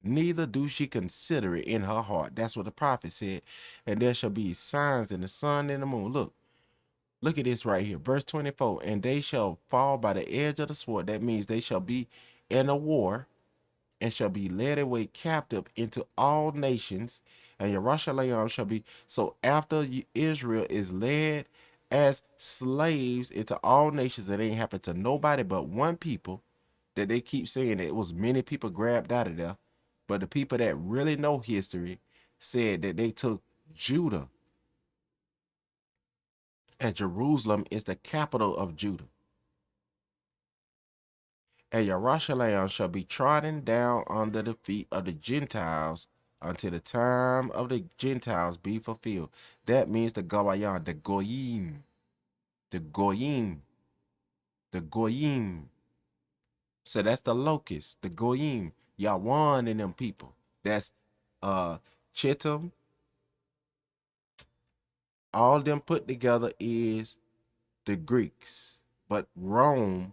Neither do she consider it in her heart. That's what the prophet said. And there shall be signs in the sun and the moon. Look at this right here. Verse 24. And they shall fall by the edge of the sword. That means they shall be in a war and shall be led away captive into all nations. And Jerusalem shall be. So after Israel is led as slaves into all nations, it ain't happened to nobody but one people that they keep saying it was many people grabbed out of there. But the people that really know history said that they took Judah. And Jerusalem is the capital of Judah. And Jerusalem shall be trodden down under the feet of the Gentiles until the time of the Gentiles be fulfilled. That means the Gawayan, the Goyim, the Goyim, the Goyim. So that's the locust, the Goyim, Yahawah and them people. That's Chittim. All them put together is the Greeks. But Rome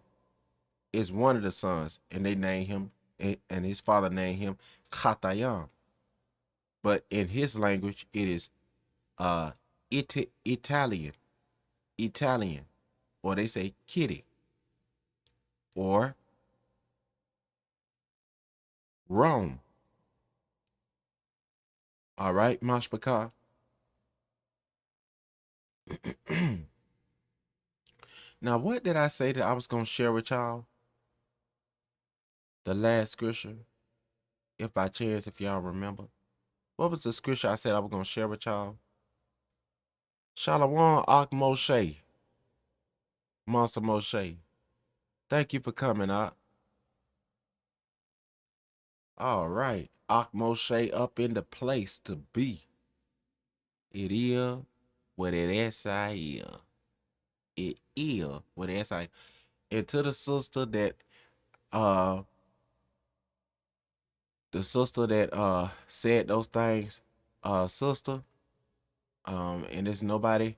is one of the sons, and they name him, and his father named him Khatayam. But in his language, it is Italian, or they say kitty, or Rome. All right, Mashpaka. Now, what did I say that I was going to share with y'all? The last scripture, if by chance, if y'all remember. What was the scripture I said I was going to share with y'all? Shalom Ak Moshe. Monster Moshe. Thank you for coming up. All right. Ak Moshe up in the place to be. It is what it is. It is what it is. And to the sister that said those things, sister, and it's nobody,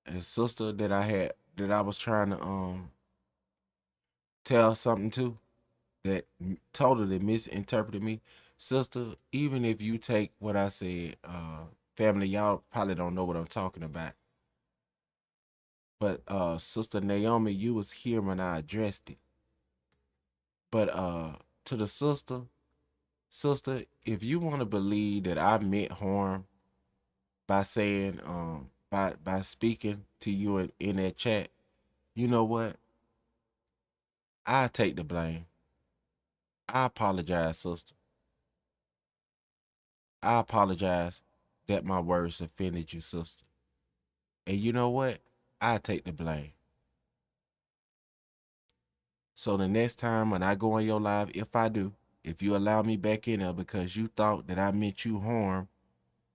and sister that I was trying to tell something to that totally misinterpreted me. Sister, even if you take what I said, family, y'all probably don't know what I'm talking about. But Sister Naomi, you was here when I addressed it. But to the sister, if you want to believe that I meant harm by saying, by speaking to you in that chat, you know what? I take the blame. I apologize, sister. I apologize that my words offended you, sister. And you know what? I take the blame. So the next time when I go on your live, if you allow me back in there because you thought that I meant you harm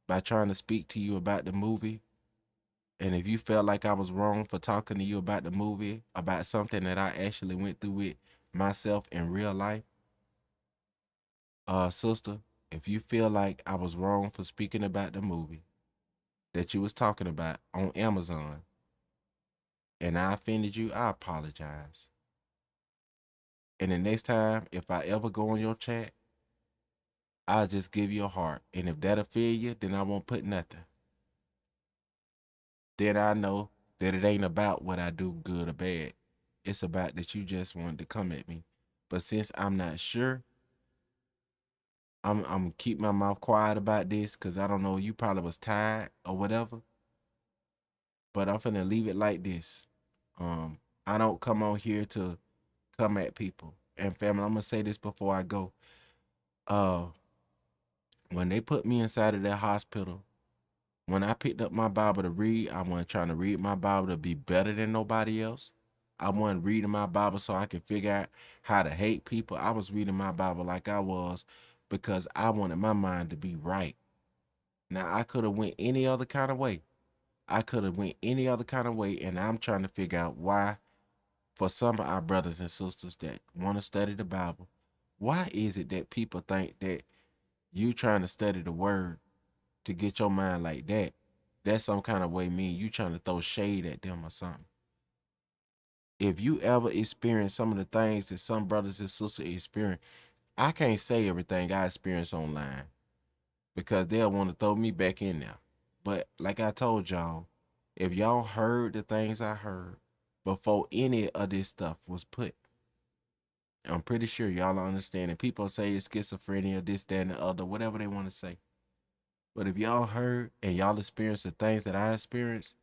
by trying to speak to you about the movie, and if you felt like I was wrong for talking to you about the movie, about something that I actually went through with myself in real life, sister, if you feel like I was wrong for speaking about the movie that you was talking about on Amazon, and I offended you, I apologize. And the next time, if I ever go on your chat, I'll just give you a heart. And if that offend you, then I won't put nothing. Then I know that it ain't about what I do, good or bad. It's about that you just wanted to come at me. But since I'm not sure, I'm keep my mouth quiet about this because I don't know, you probably was tired or whatever. But I'm finna leave it like this. I don't come on here to come at people. And family, I'm gonna say this before I go. Uh, when they put me inside of that hospital, when I picked up my Bible to read, I wasn't trying to read my Bible to be better than nobody else. I wasn't reading my Bible so I could figure out how to hate people. I was reading my Bible like I was because I wanted my mind to be right. Now I could have went any other kind of way. I could have went any other kind of way, and I'm trying to figure out why, for some of our brothers and sisters that want to study the Bible, why is it that people think that you trying to study the word to get your mind like that, that's some kind of way mean you trying to throw shade at them or something? If you ever experience some of the things that some brothers and sisters experience, I can't say everything I experience online because they'll want to throw me back in there. But like I told y'all, if y'all heard the things I heard before any of this stuff was put, I'm pretty sure y'all understand. And people say it's schizophrenia, this, that, and the other, whatever they want to say. But if y'all heard and y'all experienced the things that I experienced,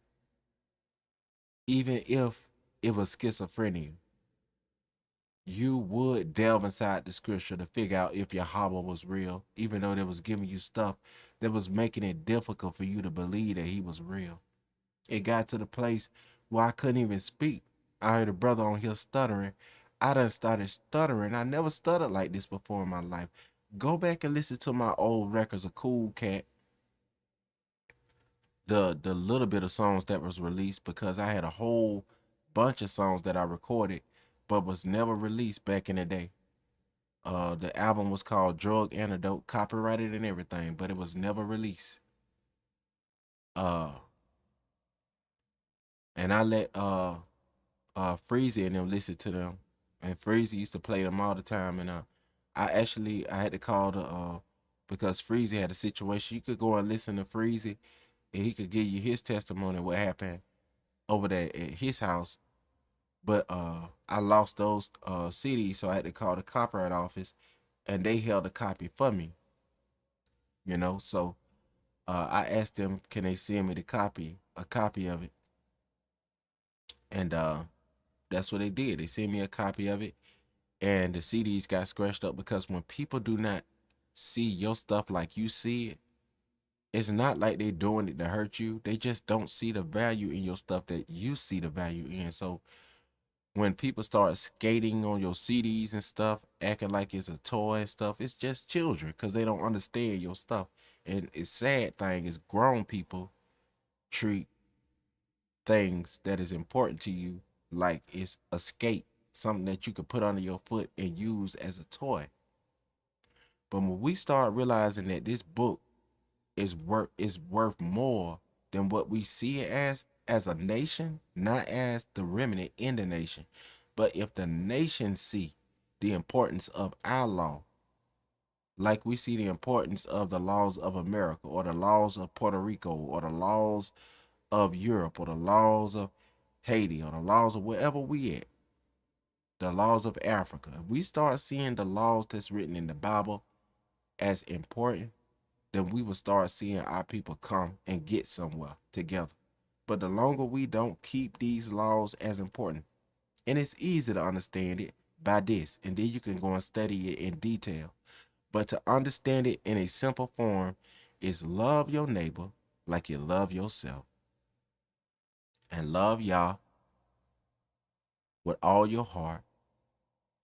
even if it was schizophrenia, you would delve inside the scripture to figure out if Yahawah was real, even though they was giving you stuff that was making it difficult for you to believe that he was real. It got to the place where I couldn't even speak. I heard a brother on here stuttering. I done started stuttering. I never stuttered like this before in my life. Go back and listen to my old records of Cool Cat, the little bit of songs that was released, because I had a whole bunch of songs that I recorded but was never released back in the day. The album was called Drug Antidote, copyrighted and everything, but it was never released. Uh, and I let Freezy and them listen to them, and Freezy used to play them all the time. And I had to call the because Freezy had a situation. You could go and listen to Freezy, and he could give you his testimony of what happened over there at his house. But I lost those CDs, so I had to call the copyright office, and they held a copy for me. So I asked them, can they send me a copy of it, and that's what they did. They sent me a copy of it, and the CDs got scratched up because when people do not see your stuff like you see it, it's not like they doing it to hurt you. They just don't see the value in your stuff that you see the value in. So when people start skating on your CDs and stuff, acting like it's a toy and stuff, it's just children because they don't understand your stuff. And it's sad thing is grown people treat things that is important to you like it's a skate, something that you could put under your foot and use as a toy. But when we start realizing that this book is worth more than what we see it as a nation, not as the remnant in the nation, but if the nation see the importance of our law, like we see the importance of the laws of America or the laws of Puerto Rico or the laws of Europe or the laws of Haiti or the laws of wherever we at, the laws of Africa, if we start seeing the laws that's written in the Bible as important, then we will start seeing our people come and get somewhere together. But the longer we don't keep these laws as important, and it's easy to understand it by this, and then you can go and study it in detail. But to understand it in a simple form is love your neighbor like you love yourself. And love Yah with all your heart,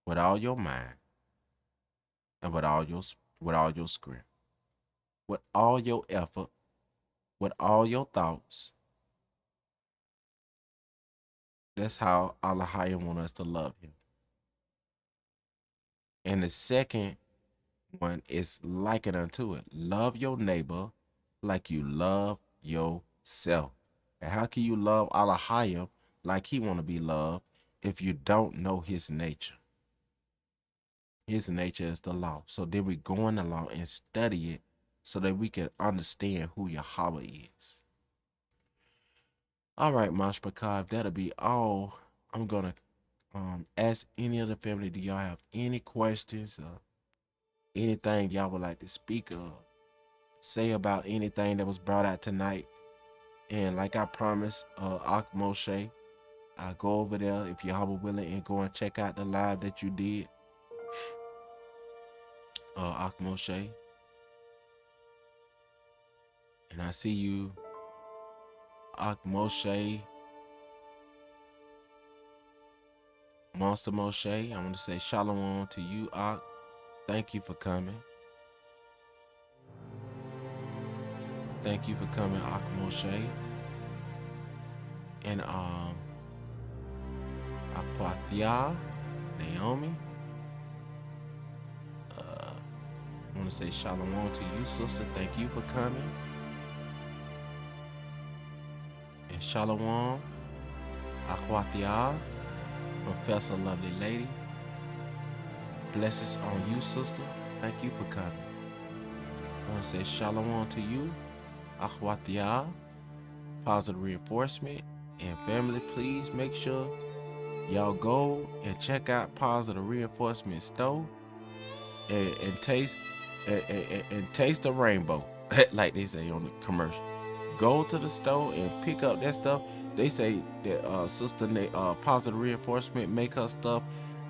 with all your mind, and with all your strength, with all your effort, with all your thoughts. That's how Allah wants us to love him. And the second one is likened unto it. Love your neighbor like you love yourself. And how can you love Allah like he want to be loved if you don't know his nature. His nature is the law. So then we go in the law and study it so that we can understand who Yahawah is. All right, Mashpakah, that'll be all. I'm going to ask any of the family, do y'all have any questions or anything y'all would like to speak of? Say about anything that was brought out tonight. And like I promised, Ak Moshe, I'll go over there if Yahawah willing and go and check out the live that you did. Ak Moshe. And I see you, Ak Moshe, Monster Moshe. I want to say shalom to you, Ak. Thank you for coming. Thank you for coming, Ak Moshe. And Akwathia, Naomi. I want to say shalom to you, sister. Thank you for coming. And shalom, Akwathia, Professor Lovely Lady. Blessings on you, sister. Thank you for coming. I want to say shalom to you, Akwathia, Positive Reinforcement. And family, please make sure y'all go and check out Positive Reinforcement store and taste and taste the rainbow, like they say on the commercial. Go to the store and pick up that stuff. They say that sister Positive Reinforcement make her stuff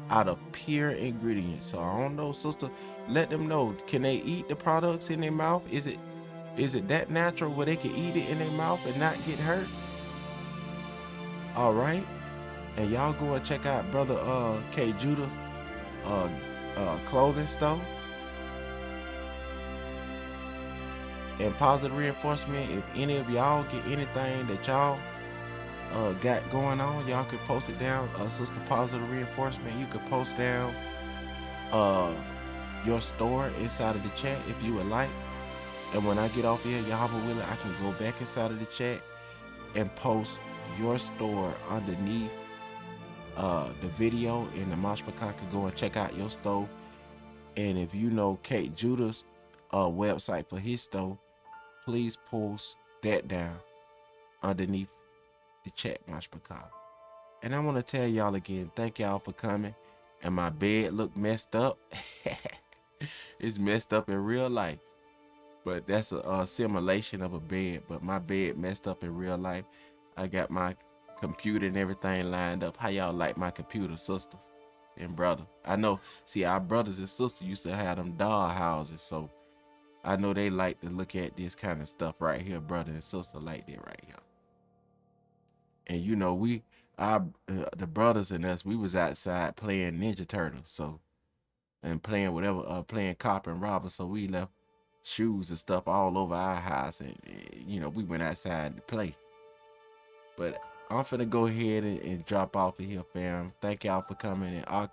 out of pure ingredients. So I don't know, sister. Let them know. Can they eat the products in their mouth? Is it that natural where they can eat it in their mouth and not get hurt? All right. And y'all go and check out brother K Judah clothing store. And Positive Reinforcement, if any of y'all get anything that y'all got going on, y'all could post it down. Sister Positive Reinforcement, you could post down your store inside of the chat if you would like. And when I get off here, Yahawah willing, I can go back inside of the chat and post your store underneath the video, and the Mashpakah could go and check out your store. And if you know Kate Judah's website for his store, please post that down underneath the chat, Mashpakah. And I want to tell y'all again, thank y'all for coming. And my bed look messed up. It's messed up in real life, but that's a simulation of a bed. But my bed messed up in real life. I got my computer and everything lined up. How y'all like my computer, sisters and brother? I know, see, our brothers and sisters used to have them doll houses, so I know they like to look at this kind of stuff right here, brother and sister like that right here. And you know, the brothers and us, we was outside playing Ninja Turtles, so, and playing whatever, playing cop and robber, so we left shoes and stuff all over our house, and you know, we went outside to play. But I'm finna go ahead and drop off of here, fam. Thank y'all for coming. And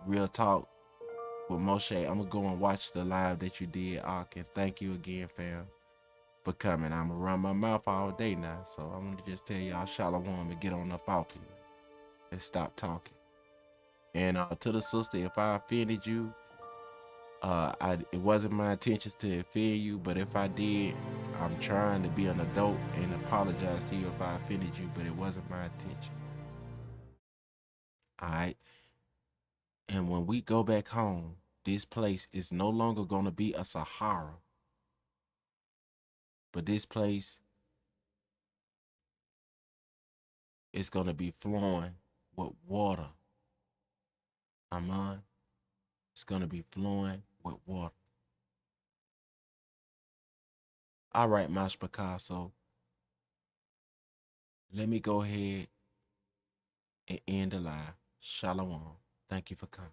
Real Talk with Moshe, I'm gonna go and watch the live that you did, Ak. And thank you again, fam, for coming. I'm gonna run my mouth all day now, so I'm gonna just tell y'all shalom and get on up off here and stop talking. And to the sister, if I offended you, it wasn't my intentions to offend you, but if I did, I'm trying to be an adult and apologize to you if I offended you, but it wasn't my intention. All right. And when we go back home, this place is no longer going to be a Sahara, but this place is going to be flowing with water. Amen. It's going to be flowing with water. All right, Mash Picasso. Let me go ahead and end the live. Shalom. Thank you for coming.